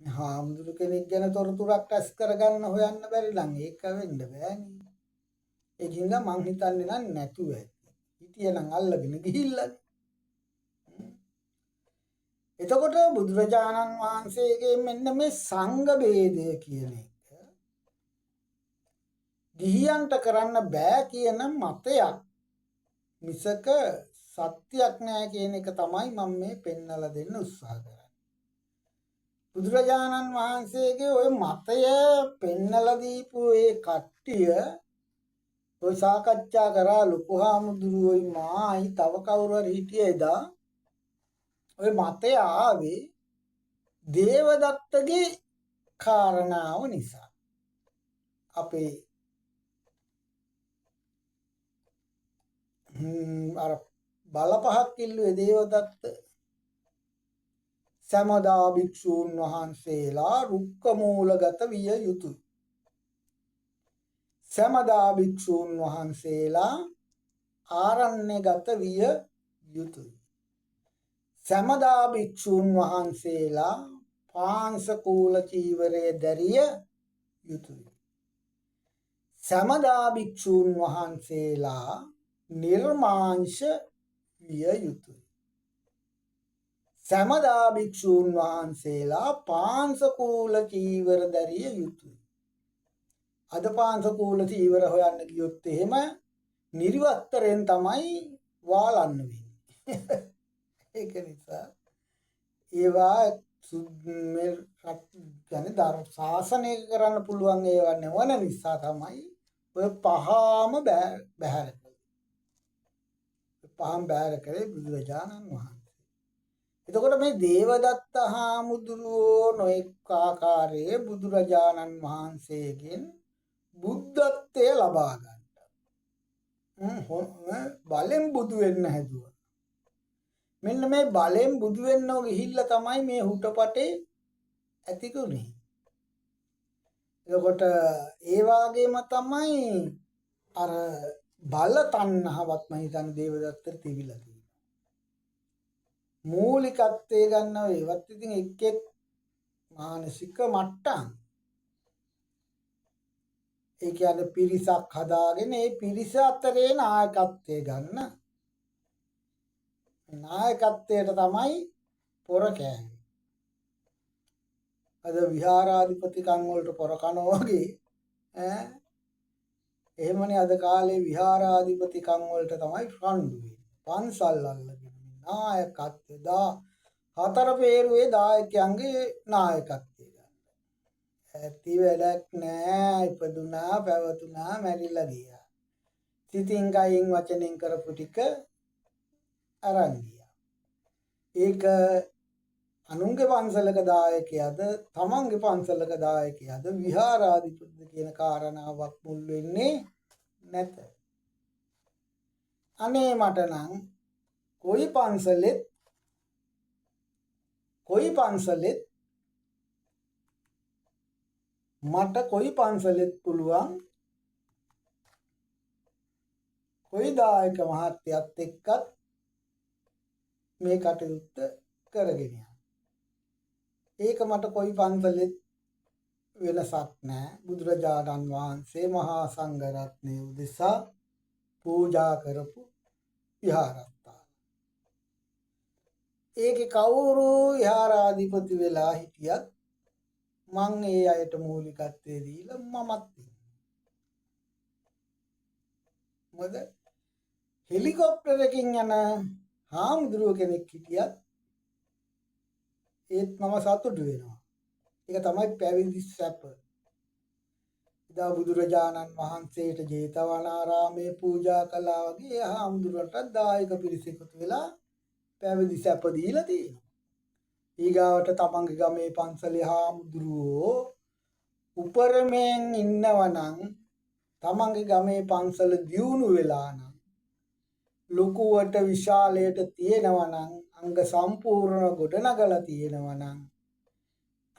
හාමුදුරු කෙනෙක් ගැන තොරතුරක් රැස් කරගන්න හොයන්න බැරි නම් ඒක වෙන්න බෑනේ. ඒකින්ද මං හිතන්නේ නම් නැතුව ඇති. හිටියනම් අල්ලගෙන ගිහිල්ලානේ. එතකොට බුදුරජාණන් වහන්සේගේ මෙන්න මේ සංඝ ભેදය කියන එක ගිහියන්ට කරන්න බෑ කියන මතයක් මිසක සත්‍යයක් නෑ කියන එක තමයි මම මේ පෙන්වලා දෙන්න උත්සාහ කරන්නේ. බුදුරජාණන් වහන්සේගේ ওই මතය පෙන්වලා දීපු ඒ කට්ටිය ඔය සාකච්ඡා කරා ලොකු හාමුදුරුවෝයි මායි තව කවුරු හරි හිටියේ එදා. ඔය මතය ආවේ දේවදත්තගේ කාරණාව නිසා. අපේ අර බල පහක් ඉල්ලුවේ දේවදත්ත. සමදා භික්ෂූන් වහන්සේලා රුක්ක මූලගත විය යුතුය. සමදා භික්ෂූන් වහන්සේලා ආරණ්‍යගත විය යුතුය. සමදා භික්ෂූන් වහන්සේලා පාංශකූල චීවරය දැරිය යුතුය. සමදා භික්ෂූන් වහන්සේලා නිර්මාංශ විය යුතුය. සමදා භික්ෂූන් වහන්සේලා පාංශකූල චීවර දැරිය යුතුය. අද පාංශකූල චීවර හොයන්න ගියොත් එහෙම නිර්වස්තරෙන් තමයි වාලන්න වෙන්නේ. ඒක නිසා ඒවා ධර්ම ශාසනය කරන්න පුළුවන් ඒවා නෙවන නිසා තමයි ඔය පහම බැහැර කළේ. පහම බැහැර කළේ බුදුරජාණන් වහන්සේ. එතකොට මේ දේවදත්ත හාමුදුරුවෝ නොඑක ආකාරයේ බුදුරජාණන් වහන්සේගෙන් බුද්ධත්වය ලබා ගන්නට බලෙන් බුදු වෙන්න හැදුවා. මෙන්න මේ බලෙන් බුදු වෙන්නෝ ගිහිල්ලා තමයි මේ හුටපටේ ඇතිකුනේ. එතකොට ඒ වගේම තමයි අර බල තණ්හාවත් මම හිතන්නේ දේවදත්තට තිබිලා තියෙනවා. මූලිකත්වයේ ගන්නව ඒවත් ඉතින් එක් එක් මානසික මට්ටම්. ඒ කියන්නේ පිරිසක් හදාගෙන ඒ පිරිස අතරේ නායකත්වයේ ගන්න. නායකත්වයට තමයි පොර කෑවේ. අද විහාරාධිපතිකම් වලට පොර කනවා වගේ එහෙමනේ අද කාලේ විහාරාධිපතිකම් වලට තමයි රණ්ඩු වෙන්නේ. පන්සල් අල්ලගෙන නායකත්වය හතර පේරුවේ දායකයන්ගේ නායකත්වය ගන්න. ඇති වැඩක් නෑ. ඉපදුනා පැවතුනා මැරිලා ගියා. සිතින් කයින් වචනෙන් කරපු ටික අරන් ගියා. ඒක අනුන්ගේ පන්සලක දායකයාද තමන්ගේ පන්සලක දායකයාද විහාරාධිපති කියන කාරණාවක් මුල් වෙන්නේ නැත. අනේ මට නම් කොයි පන්සලෙත් පුළුවන් කොයි දායක මහත්තයත් එක්කත් මේ කටයුත්ත කරගෙන යන්න. ඒක මට කොයි පන්සලෙත් වෙනසක් නෑ. බුදුරජාණන් වහන්සේ මහා සංඝරත්නය උදෙසා පූජා කරපු විහාරස්ථාන. ඒකේ කවුරු විහාරාධිපති වෙලා හිටියත් මං ඒ අයට මූලිකත්වයේ දීලා මමත් ඉන්නවා. මොකද හෙලිකොප්ටරකින් යන හාමුදුරුව කෙනෙක් හිටියත් ඒත් මම සතුටු වෙනවා. ඒක තමයි පැවිදි සැප. ඉදා බුදුරජාණන් වහන්සේට ජේතවනාරාමයේ පූජා කළා වගේ හාමුදුරුවන්ට දායක පිරිස එකතු වෙලා පැවිදි සැප දීලා තියෙනවා. ඊගාවට තමන්ගේ ගමේ පන්සලේ හාමුදුරුවෝ උපරමයෙන් ඉන්නවනම් තමන්ගේ ගමේ පන්සල දියුණු වෙලා නම් ලොකුවට විශාලයට තියෙනවා නම් අංග සම්පූර්ණ ගොඩනගලා තියෙනවා නම්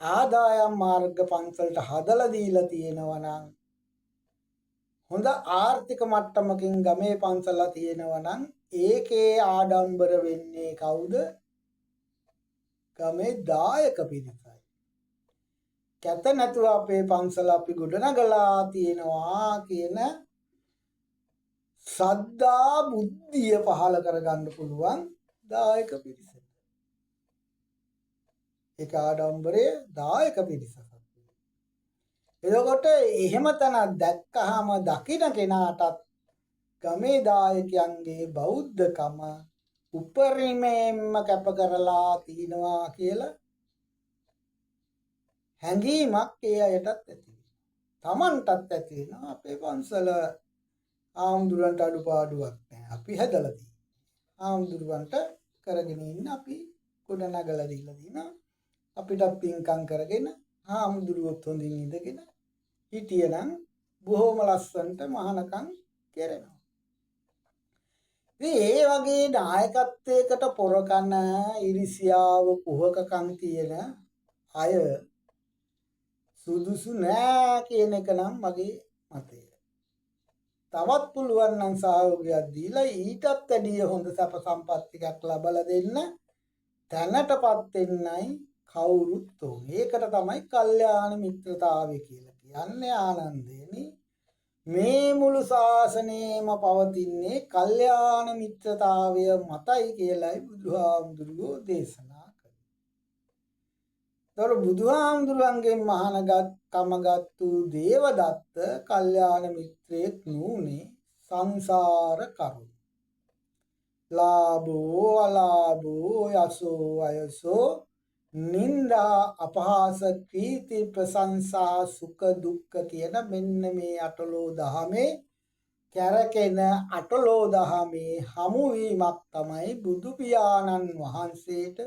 ආදායම් මාර්ග පන්සලට හදලා දීලා තියෙනවා නම් හොඳ ආර්ථික මට්ටමකින් ගමේ පන්සලලා තියෙනවා නම් ඒකේ ආඩම්බර වෙන්නේ කවුද? ගමේ දායක පිරිසයි. කැත නැතුව අපේ පන්සල අපි ගොඩනගලා තියෙනවා කියන සද්දා බුද්ධිය පහල කරගන්න පුළුවන් දායක පිරිස. ඒක ආඩම්බරයේ දායක පිරිස. එතකොට එහෙම තැනක් දැක්කහම දකින්න කෙනාටත් ගමේ දායකයන්ගේ බෞද්ධකම උපරිමයෙන්ම කැප කරලා තිනවා කියලා හැඟීමක් ඒ අයටත් ඇති වෙනවා. Tamanටත් ඇති වෙනවා අපේ පන්සල ආම්දුරන්ට අඩුපාඩුවක් නැහැ. අපි හැදලා තියෙනවා. ආම්දුරන්ට කරගෙන ඉන්න අපි ගොඩනගලා දීලා දිනා අපිට පින්කම් කරගෙන ආම්දුරුවොත් හොඳින් ඉඳගෙන හිටියනම් බොහොම ලස්සනට මහානකම් කෙරෙනවා. ඒ වගේ නායකත්වයකට පොරකන ඉරිසියාව කුහකකම් තියෙන අය සුදුසු නෑ කියන එක නම් මගේ මතය. තවත් පුළුවන් නම් සහයෝගයක් දීලා ඊටත් වැඩිය හොඳ සැප සම්පත් ටිකක් ලබලා දෙන්න තැනටපත් වෙන්නයි කවුරුත් ඕනේ. ඒකට තමයි කල්යාණ මිත්‍රතාවය කියලා කියන්නේ. ආනන්දේනි මේ මුළු ශාසනයම පවතින්නේ කල්යාණ මිත්‍රතාවය මතයි කියලයි බුදුහාමුදුරුවෝ දේශනා කළේ. ඒතර බුදුහාමුදුරන්ගෙන් මහානගත්තු දේවදත්ත කල්යාණ මිත්‍රයෙක් නුනේ සංසාර කරුණ. ලාභෝ අලාභෝ යසෝ අයසෝ නින්දා අපහාස කීර්ති ප්‍රශංසා සුඛ දුක්ඛ කියන මෙන්න මේ අටලෝ දහමේ කැරකෙන අටලෝ දහමේ හමු වීමක් තමයි බුදු පියාණන් වහන්සේට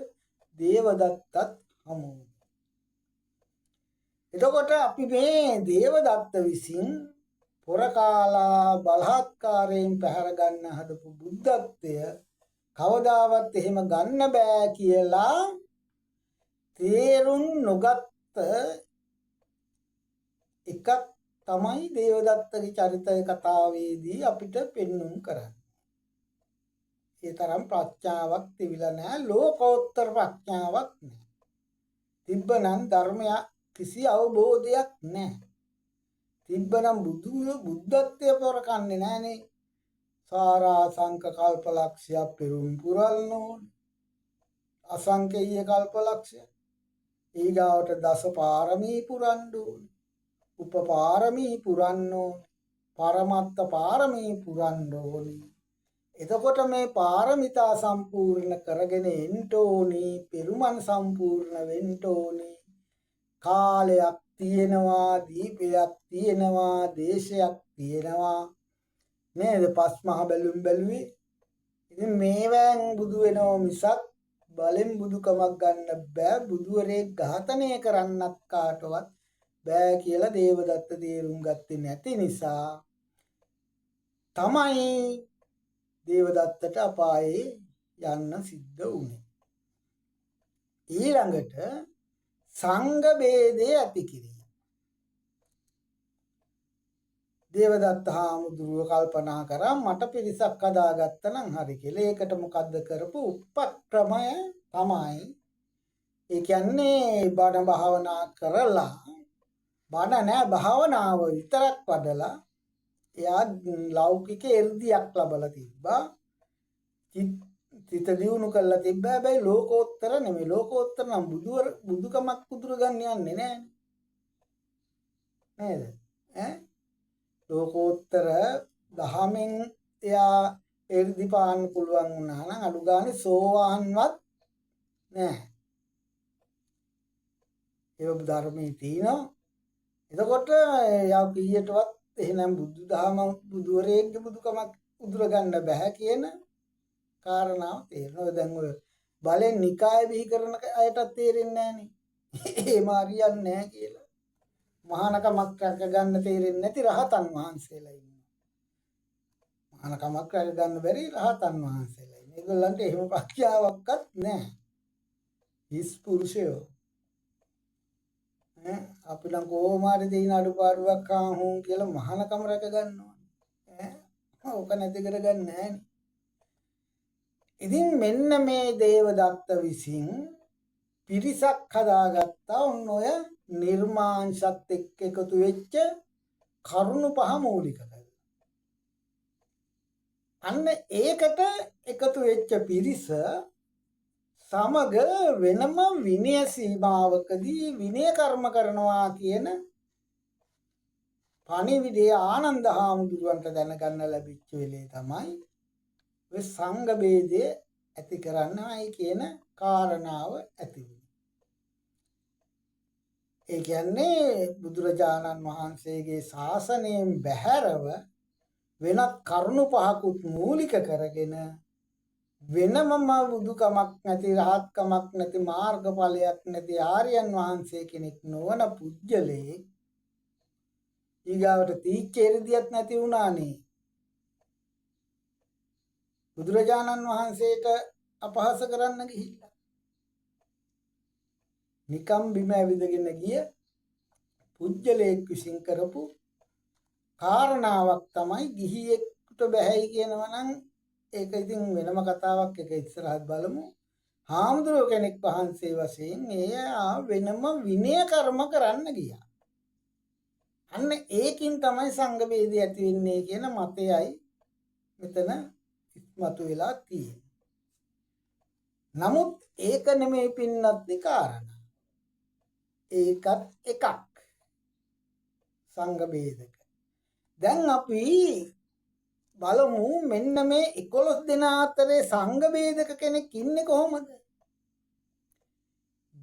දේවදත්තත් හමු. එතකොට අපි මේ දේවදත්ත විසින් පොරකාලා බලහත්කාරයෙන් පැහැර ගන්න හදපු බුද්ධත්වය කවදාවත් එහෙම ගන්න බෑ කියලා තේරුම් නොගත්ත එකක් තමයි දේවදත්තගේ චරිතය කතාවේදී අපිට පෙන්වුම් කරන්නේ. ඒ තරම් ප්‍රඥාවක් තිබිලා නැහැ, ලෝකෝත්තර ප්‍රඥාවක් නැහැ. තිබ්බනම් ධර්මය කිසි අවබෝධයක් නැහැ. තිබ්බනම් බුද්ධත්වයේ පොරකන්නේ නැහනේ. සාරා සංක කල්පලක්ෂය පෙරුම් පුරන්න ඕනේ. අසංකේය කල්පලක්ෂය. ඊගාවට දස පාරමී පුරන්න ඕනේ. උපපාරමී පුරන්න ඕනේ. පරමත්ත පාරමී පුරන්න ඕනේ. එතකොට මේ පාරමිතා සම්පූර්ණ කරගෙන එන්න ඕනේ. පෙරුමන් සම්පූර්ණ වෙන්න ඕනේ. කාලයක් තියෙනවා, දීපයක් තියෙනවා, දේශයක් තියෙනවා. නේද? පස් මහ බැලුම් බැලුවේ. ඉතින් මේවෙන් බුදු වෙනව මිසක් බලෙන් බුදුකමක් ගන්න බෑ. බුදුවරේ ඝාතනය කරන්නත් කාටවත් බෑ කියලා දේවදත්ත තේරුම් ගත්තේ නැති නිසා තමයි දේවදත්තට අපායේ යන්න සිද්ධ වුනේ. ඊළඟට සංඝ ભેදේ ඇති කිරීම. දේවදත්ත හාමුදුරුවෝ කල්පනා කරා මට පිරිසක් හදාගත්ත නම් හරි කියලා. ඒකට මොකද්ද කරපු උපක්‍රමය තමයි, ඒ කියන්නේ බණ භාවනා කරලා, බණ නෑ භාවනාව විතරක් වඩලා එයා ලෞකික එර්දියක් ලබලා තිබ්බා. චිත්ත දියුණු කරලා තිබ්බා. හැබැයි ලෝකෝත්තර නෙමෙයි. ලෝකෝත්තර නම් බුදුකමක් උදුර ගන්න යන්නේ නෑනේ. නේද? ලෝකෝත්තර දහමෙන් එයා එර්දි පාන්න පුළුවන් වුණා නම් අඩු ගානේ සෝවාන්වත් නෑ. ඒක ධර්මයේ තියෙනවා. එතකොට යා කීයටවත් එහෙනම් බුදුදහම බුදුවරයෙක්ගේ බුදුකමක් උදුර ගන්න බෑ කියන කාරණාව තේරෙනවා. දැන් ඔය බලෙන් නිකාය බිහි කරන අයටත් තේරෙන්නේ නෑනේ. එහෙම හරියන්නේ නෑ කියලා. මහානකමක් රැක ගන්න තේරෙන්නේ නැති රහතන් වහන්සේලා ඉන්නවා. මහානකමක් රැක ගන්න බැරි රහතන් වහන්සේලා ඉන්නවා. ඒගොල්ලන්ට එහෙම ප්‍රඥාවක්වත් නැහැ. හිස් පුරුෂයෝ. අපි නම් කොහොම හරි දෙයින් අඩුපාඩුවක් ආහුම් කියලා මහානකම රැක ගන්නවා. ඕක නැති කරගන්නේ නැහැනේ. ඉතින් මෙන්න මේ දේවදත්ත විසින් පිරිසක් හදාගත්තා. ඔන්න ඔය නිර්මාංශත් එක්ක එකතු වෙච්ච කරුණු පහ මූලික කරලා. අන්න ඒකට එකතු වෙච්ච පිරිස සමග වෙනම විනය සීමාවකදී විනය කර්ම කරනවා කියන පණිවිඩය ආනන්ද හාමුදුරුවන්ට දැනගන්න ලැබිච්ච වෙලේ තමයි ඔය සංඝ ભેදය ඇති කරන්නයි කියන කාරණාව ඇති වුනේ. ඒ කියන්නේ බුදුරජාණන් වහන්සේගේ ශාසනයෙන් බැහැරව වෙනත් කරුණු පහකුත් මූලික කරගෙන වෙනමම බුදුකමක් නැති, රහත්කමක් නැති, මාර්ගඵලයක් නැති ආර්යයන් වහන්සේ කෙනෙක් නොවන පුජ්‍යලේ ඊගාවට තීච්ඡ එරදියක් නැති වුණානේ. බුදුරජාණන් වහන්සේට අපහාස කරන්න ගිහිල්ලා නිකම් බිම ඇවිදගෙන ගිය පුජ්‍යලයක් විසින් කරපු කාරණාවක් තමයි ගිහියෙකුට බැහැයි කියනවා නම් ඒක ඉතින් වෙනම කතාවක්. එක ඉස්සරහත් බලමු. හාමුදුරුවෝ කෙනෙක් වහන්සේ වශයෙන් එයා වෙනම විනය කර්ම කරන්න ගියා. අන්න ඒකින් තමයි සංඝ ભેදය ඇති වෙන්නේ කියන මතයයි මෙතන ඉස්මතු වෙලා තියෙන්නේ. නමුත් ඒක නෙමෙයි පින්නත්නි කාරණා. ඒකත් එකක් සංඝ ભેදක. දැන් අපි බලමු මෙන්න මේ 11 දෙනා අතරේ සංඝ ભેදක කෙනෙක් ඉන්නේ කොහොමද?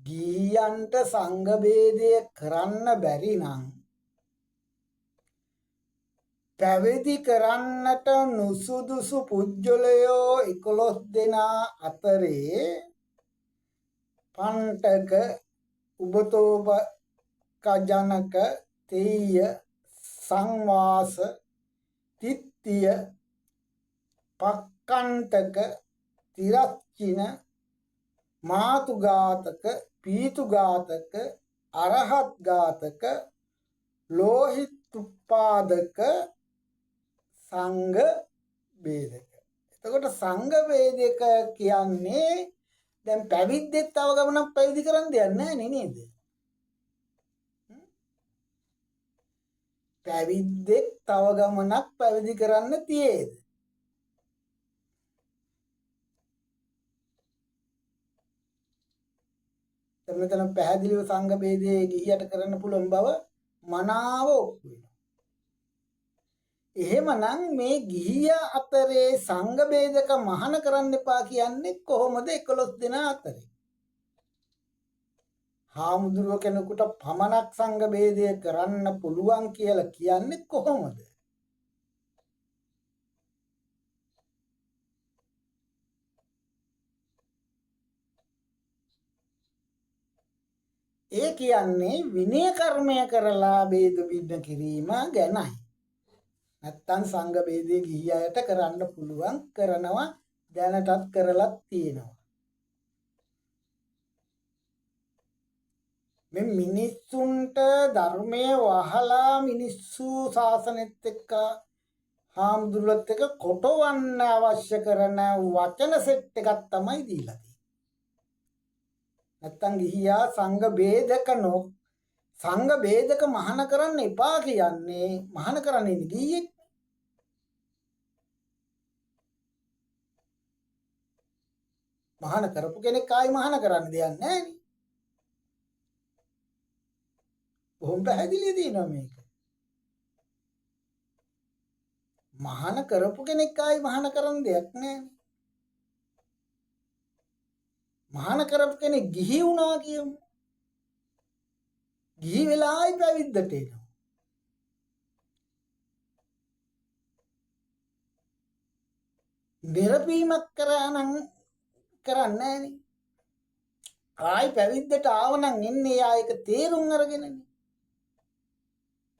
ගියන්ට සංඝ ભેදය කරන්න බැරි නම් පැවිදි කරන්නට නුසුදුසු පුජ්‍යලයෝ 11 දෙනා අතරේ පණ්ඩක උබතෝබ කජනක තේය සංවාස තිත්තිය පක්කන්තක තිරච්චින මාතුඝාතක පීතුඝාතක අරහත් ඝාතක ලෝහිතුපාදක සංඝ ભેදක. එතකොට සංඝ ભેදක කියන්නේ දැන් පැවිද්දෙක් තව ගමනක් පැවිදි කරන්න දෙයක් නැහැ නේද? පැවිද්දෙක් තව ගමනක් පැවිදි කරන්න තියේද? මෙතන පැහැදිලිව සංඝ ભેදයේ ගිහියට කරන්න පුළුවන් බව මනාව ඔප්පු වෙනවා. එහෙමනම් මේ ගිහිය අතරේ සංඝ ભેදක මහාන කරන්න එපා කියන්නේ කොහොමද 11 දෙනා අතරේ? හාමුදුරුව කෙනෙකුට පමණක් සංඝ ભેදය කරන්න පුළුවන් කියලා කියන්නේ කොහොමද? ඒ කියන්නේ විනය කර්මය කරලා ભેද විඳ කිරීම ගැනයි. නැත්තම් සංඝ ભેදයේ ගිහියට කරන්න පුළුවන් කරනවා දැනටත් කරලත් තියෙනවා. මේ මිනිස්සුන්ට ධර්මයේ වහලා මිනිස්සු ශාසනෙත් එක්ක හාමුදුරුවොත් එක්ක කොටවන්න අවශ්‍ය කරන වචන සෙට් එකක් තමයි දීලා තියෙන්නේ. නැත්තම් ගිහියා සංඝ ભેදක මහාන කරන්න එපා කියන්නේ මහාන කරන්නේ ගිහියෙක්. මහාන කරපු කෙනෙක් ආයි මහාන කරන්න දෙයක් නැහැ නේ. බොහොම පැහැදිලි දිනවා මේක. මහාන කරපු කෙනෙක් ආයි මහාන කරන්න දෙයක් නැහැ. මහාන කරපු කෙනෙක් ගිහි වුණා කියමු. ගිහි වෙලායි පැවිද්දට එනවා. නිරපීමක් කරා නම් කරන්නේ නැහනේ. ආයි පැවිද්දට ආව නම් එන්නේ ආයක තේරුම් අරගෙනනේ.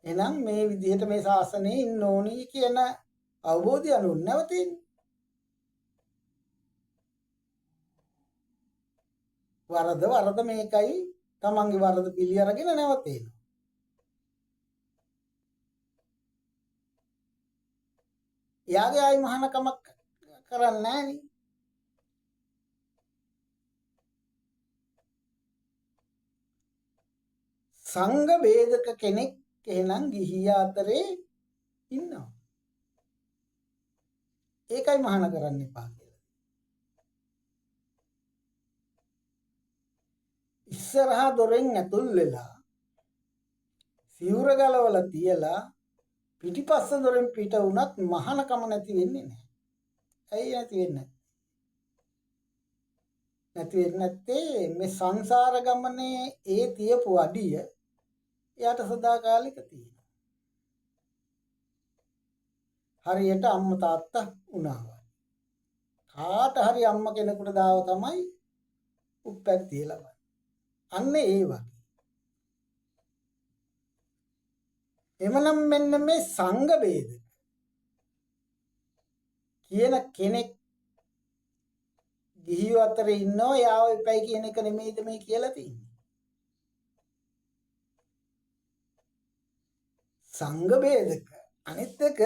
එහෙනම් මේ විදිහට මේ ශාසනයේ ඉන්න ඕනි කියන අවබෝධය අනුව නැවතින්නේ. වරද මේකයි තමන්ගේ වරද පිළි අරගෙන නැවතේනවා. එයාගේ ආයි මහානකමක් කරන්නේ නැහනේ. සංඝ ભેදක කෙනෙක් එහෙනම් ගිහියා අතරේ ඉන්නවා. ඒකයි මහාන කරන්න එපා කියලා. ඉස්සරහා දොරෙන් ඇතුල් වෙලා සිවුර ගලවලා තියලා පිටිපස්ස දොරෙන් පිට වුණත් මහානකම නැති වෙන්නේ නැහැ. ඇයි නැති වෙන්නේ? නැති වෙන්නේ නැත්තේ මේ සංසාර ගමනේ ඒ තියපු අඩිය එයාට සදාකාලික තියෙනවා. හරියට අම්මා තාත්තා වුණා වගේ. කාට හරි අම්මා කෙනෙකුට දාව තමයි උප්පැත්තිය ලබන්නේ. අන්න ඒ වගේ. එමනම් මෙන්න මේ සංඝ ભેද කියන කෙනෙක් ගිහියෝ අතර ඉන්නෝ යාව එපයි කියන එක නෙමෙයිද මේ කියලා තියෙන්නේ. සංඝ ભેදක. අනිත් එක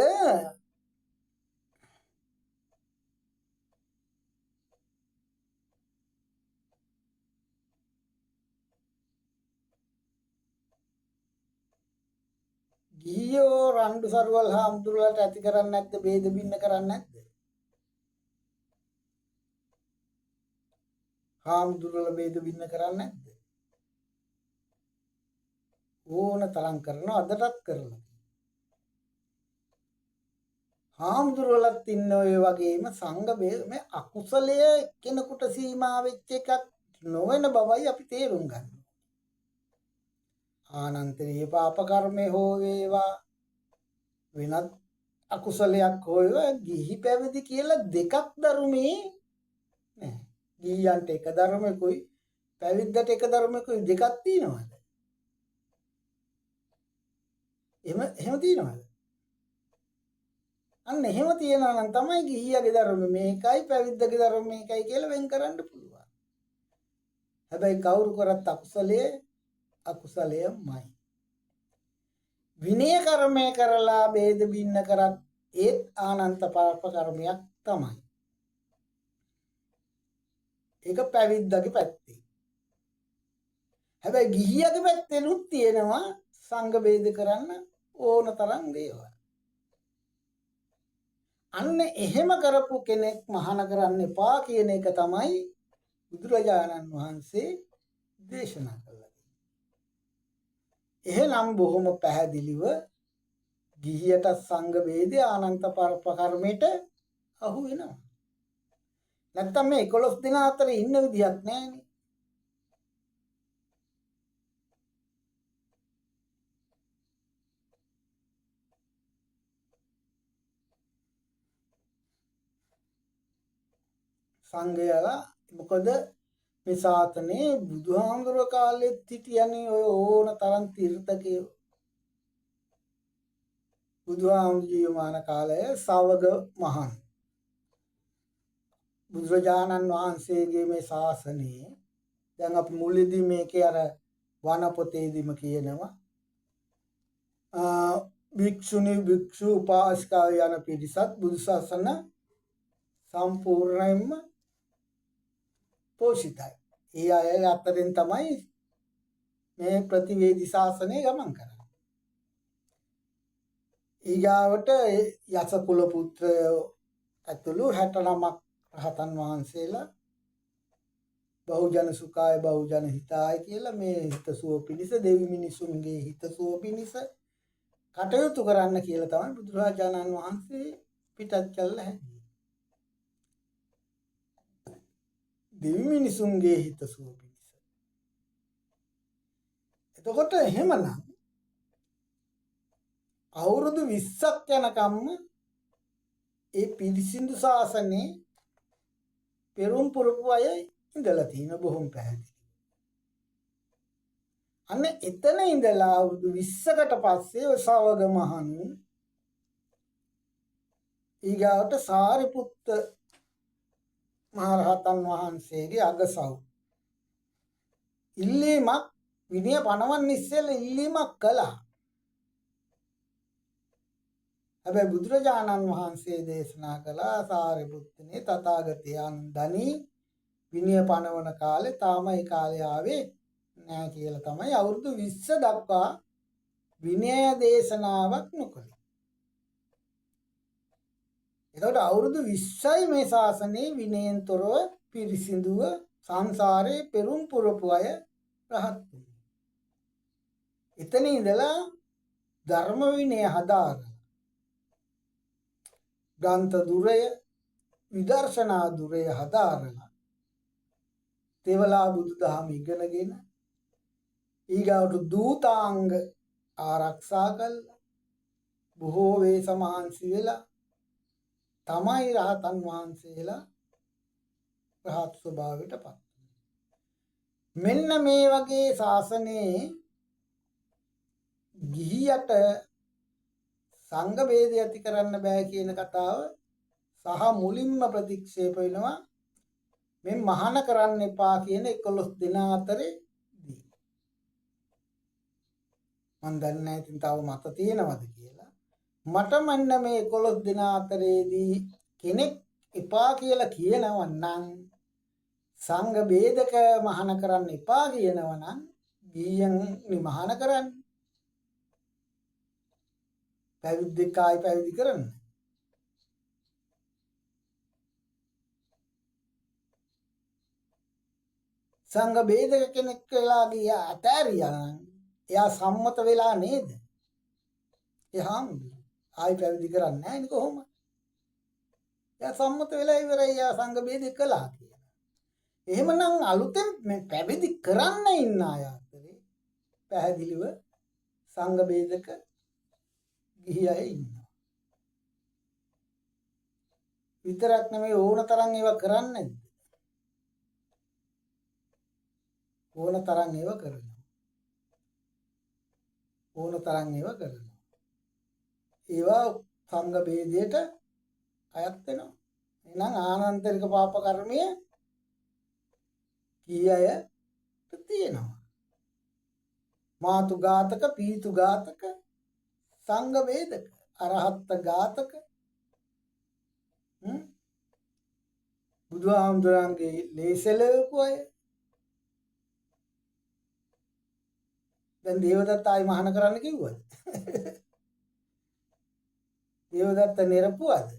ගිහියෝ රණ්ඩු සරුවල් හාමුදුරුවලට ඇති කරන්නේ නැද්ද? ભેද බින්න කරන්නේ නැද්ද? හාමුදුරුවල ભેද බින්න කරන්නේ නැද්ද? ඕන තරම් කරනවා, අදටත් කරනවා. හාමුදුරුවලත් ඉන්න ඔය වගේම සංඝ ભેද මේ අකුසලයේ කෙනෙකුට සීමා වෙච්ච එකක් නොවන බවයි අපි තේරුම් ගන්න. ආනන්තරීය පාප කර්මය හෝ වේවා වෙනත් අකුසලයක් හෝ වේවා ගිහි පැවිදි කියලා දෙකක් ධර්මයේ නෑ. ගිහියන්ට එක ධර්මයකුයි පැවිද්දට එක ධර්මයකුයි දෙකක් තියෙනවද? එහෙම තියෙනවද? අන්න එහෙම තියනවා නම් තමයි ගිහියගේ ධර්ම මේකයි පැවිද්දගේ ධර්ම මේකයි කියලා වෙන් කරන්න පුළුවන්. හැබැයි කවුරු කරත් අකුසලයමයි. විනය කර්මය කරලා ભેද බින්න කරත් ඒත් ආනන්ත පාප කර්මයක් තමයි. ඒක පැවිද්දගේ පැත්තේ. හැබැයි ගිහියගේ පැත්තෙනුත් තියෙනවා සංඝ ભેද කරන්න ඕන තරම් දේවල්. අන්න එහෙම කරපු කෙනෙක් මහාන කරන්න එපා කියන එක තමයි බුදුරජාණන් වහන්සේ දේශනා කළා. එහෙනම් බොහොම පැහැදිලිව ගිහියට සංඝ ભેදය ආනන්ත පාප කර්මයට අහු වෙනවා. නැත්තම් මේ 11 දෙනා අතර ඉන්න විදියක් නැහැනේ. සංඝයාලා මොකද මේ ශාසනේ බුදුහාමුදුරුවෝ කාලෙත් හිටියනේ ඔය ඕන තරම් තීර්ථකයෝ. බුදුහාමුදුරුවෝ ජීවමාන කාලයේ සවග මහන් බුදුරජාණන් වහන්සේගේ මේ ශාසනයේ දැන් අපි මුලදී මේකේ අර වනපොතේදීම කියනවා භික්ෂුණී භික්ෂු උපාසිකා යන පිරිසත් බුදු ශාසන සම්පූර්ණයෙන්ම පෝෂිතයි. ඒ අය අතරින් තමයි මේ ප්‍රතිවේදී ශාසනය ගමන් කරන්නේ. ඊගාවට යස කුල පුත්‍රයෝ ඇතුළු 69ක් රහතන් වහන්සේලා බහුජන සුඛාය බහුජන හිතාය කියලා මේ හිතසුව පිණිස දෙවි මිනිසුන්ගේ හිතසුව පිණිස කටයුතු කරන්න කියලා තමයි බුදුරජාණන් වහන්සේ පිටත් කළා හැදී. දෙවි මිනිසුන්ගේ හිතසුව පිණිස. එතකොට එහෙමනම් අවුරුදු 20ක් යනකම්ම ඒ පිරිසිදු ශාසනේ පෙරම් පුරපු අය ඉඳලා තියෙන බොහොම පැහැදිලි. අන්න එතන ඉඳලා අවුරුදු 20කට පස්සේ ඔය ශවග මහණු ඊගාවට සාරිපුත්ත මහරහතන් වහන්සේගේ අගසව් ඉල්ලීමක් විනය පනවන්න ඉස්සෙල්ලා ඉල්ලීමක් කළා. හැබැයි බුදුරජාණන් වහන්සේ දේශනා කළා සාරිපුත්තනේ තථාගතයන් දනි විනය පනවන කාලේ තාම ඒ කාලේ ආවේ නෑ කියලා තමයි අවුරුදු 20 දක්වා විනය දේශනාවක් නොකළේ. එතකොට අවුරුදු 20යි මේ ශාසනයේ විනයෙන් තොරව පිරිසිදුව සංසාරේ පෙරම් පුරපු අය රහත් වුණා. එතන ඉඳලා ධර්ම විනය හදාගන්න. ග්‍රන්ථ දුරය විදර්ශනා දුරය හදාරලා තෙවලා බුදුදහම ඉගෙනගෙන ඊගාවට දූතාංග ආරක්ෂා කළා. බොහෝ වේ සමහන්සි වෙලා තමයි රහතන් වහන්සේලා රහත් ස්වභාවයට පත්. මෙන්න මේ වගේ ශාසනයේ ගිහියට සංඝ ભેදය ඇති කරන්න බෑ කියන කතාව සහ මුලින්ම ප්‍රතික්ෂේප වෙනවා මේ මහාන කරන්න එපා කියන 11 දෙනා අතරේදී මම දන්නේ නැහැ ඉතින් තව මත තියෙනවද කියලා. මට මන්න මේ 11 දෙනා අතරේදී කෙනෙක් එපා කියලා කියනවා නම් සංඝ බේදක මහාන කරන්න එපා කියනවා නම් ගියන් මහාන කරන්න පැවිද්දෙක් ආයි පැවිදි කරන්න. සංඝ බේදක කෙනෙක් වෙලා ගියා අතෑරියා නම් එයා සම්මත වෙලා නේද? එහාම ආයි පැවිදි කරන්නේ නැහැ නේ කොහොමද? එයා සම්මත වෙලා ඉවරයි එයා සංඝ බේදක කළා කියලා. එහෙමනම් අලුතෙන් මේ පැවිදි කරන්න ඉන්න අය අතරේ පැහැදිලිව සංඝ බේදක ගිහි අය ඉන්නවා. විතරක් නෙමෙයි ඕන තරම් ඒවා කරන්නේ නැද්ද? ඕන තරම් ඒවා කරනවා. ඕන තරම් ඒවා කරනවා. ඒවා සංඝ බේදයට අයත් වෙනවා. එහෙනම් ආනන්තරික පාප කර්මය කී අය තියෙනවා. මාතු ඝාතක, පීතු ඝාතක, සංඝ බේදක, අරහත් ඝාතක, බුදුහාමුදුරන්ගේ ලේසලවපු අය. දැන් දේවදත්ත ආයි මහාන කරන්න කිව්වද? දේවදත්ත නිරපුවද?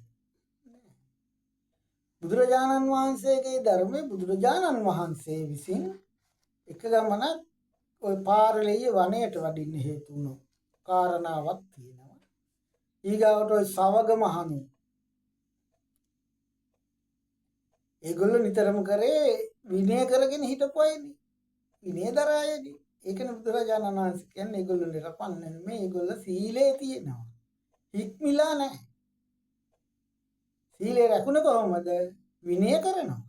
බුදුරජාණන් වහන්සේගේ ධර්මයේ බුදුරජාණන් වහන්සේ විසින් එක ගමනක් ওই පාරලෙය වනයේට වඩින්න හේතු වුණු කාරණාවක් තියෙනවා. ඊගාවට ওই සවග මහණු ඒගොල්ලෝ නිතරම කරේ විනය කරගෙන හිටපොයිනේ. විනය දරායනේ. ඒකනේ බුදුරජාණන් වහන්සේ කියන්නේ ඒගොල්ලෝ නිරපන්න නෙමෙයි ඒගොල්ලෝ සීලේ තියෙනවා. හික්මිලා නැහැ. සීලේ රැකුණ කොහොමද? විනය කරනවා.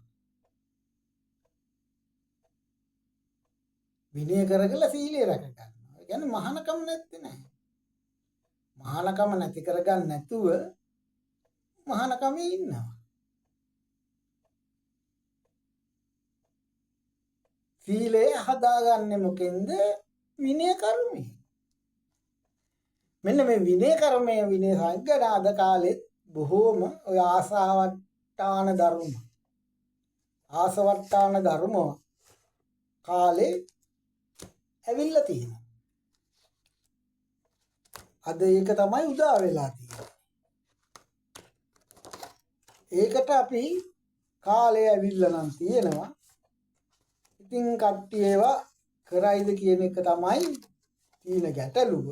විනය කරගලා සීලේ රැක ගන්නවා. ඒ කියන්නේ මහානකම නැත්තේ නෑ. මහානකම නැති කරගන්න නැතුව මහානකමේ ඉන්නවා. සීලය හදාගන්නේ මොකෙන්ද? විනය කර්මයෙන්. මෙන්න මේ විනය කර්මය විනය සංග්‍රහාද කාලෙත් බොහෝම ඔය ආසවට්ටාන ධර්ම කාලේ ඇවිල්ලා තියෙනවා. අද ඒක තමයි උදා වෙලා තියෙන්නේ. ඒකට අපි කාලය ඇවිල්ලා නම් තියෙනවා. ඉතින් කට්ටිය ඒවා කරයිද කියන එක තමයි තියෙන ගැටලුව.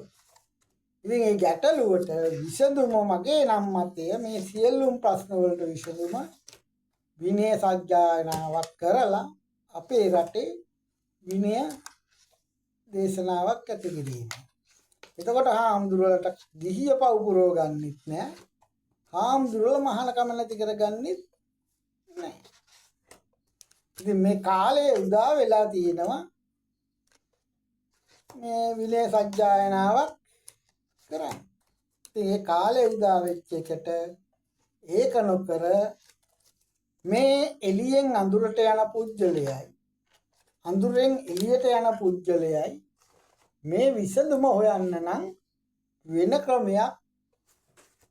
ඉතින් මේ ගැටලුවට විසඳුම මගේ නම් මතය මේ සියලුම ප්‍රශ්න වලට විසඳුම විනය සජ්ජායනාවක් කරලා අපේ රටේ විනය දේශනාවක් ඇති කිරීම. එතකොට හාමුදුරුවලට ගිහිය පව් පුරව ගන්නෙත් නෑ. හාමුදුරුවල මහානකම නැති කරගන්නෙත් නෑ. ඉතින් මේ කාලේ උදා වෙලා තියෙනවා මේ විනය සජ්ජායනාවක් කරන්න. ඉතින් මේ කාලේ උදා වෙච්ච එකට ඒක නොකර මේ එළියෙන් අඳුරට යන පුජ්‍යලයයි අඳුරෙන් එළියට යන පුජ්‍යලයයි මේ විසඳුම හොයන්න නම් වෙන ක්‍රමයක්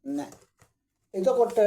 නැහැ. එතකොට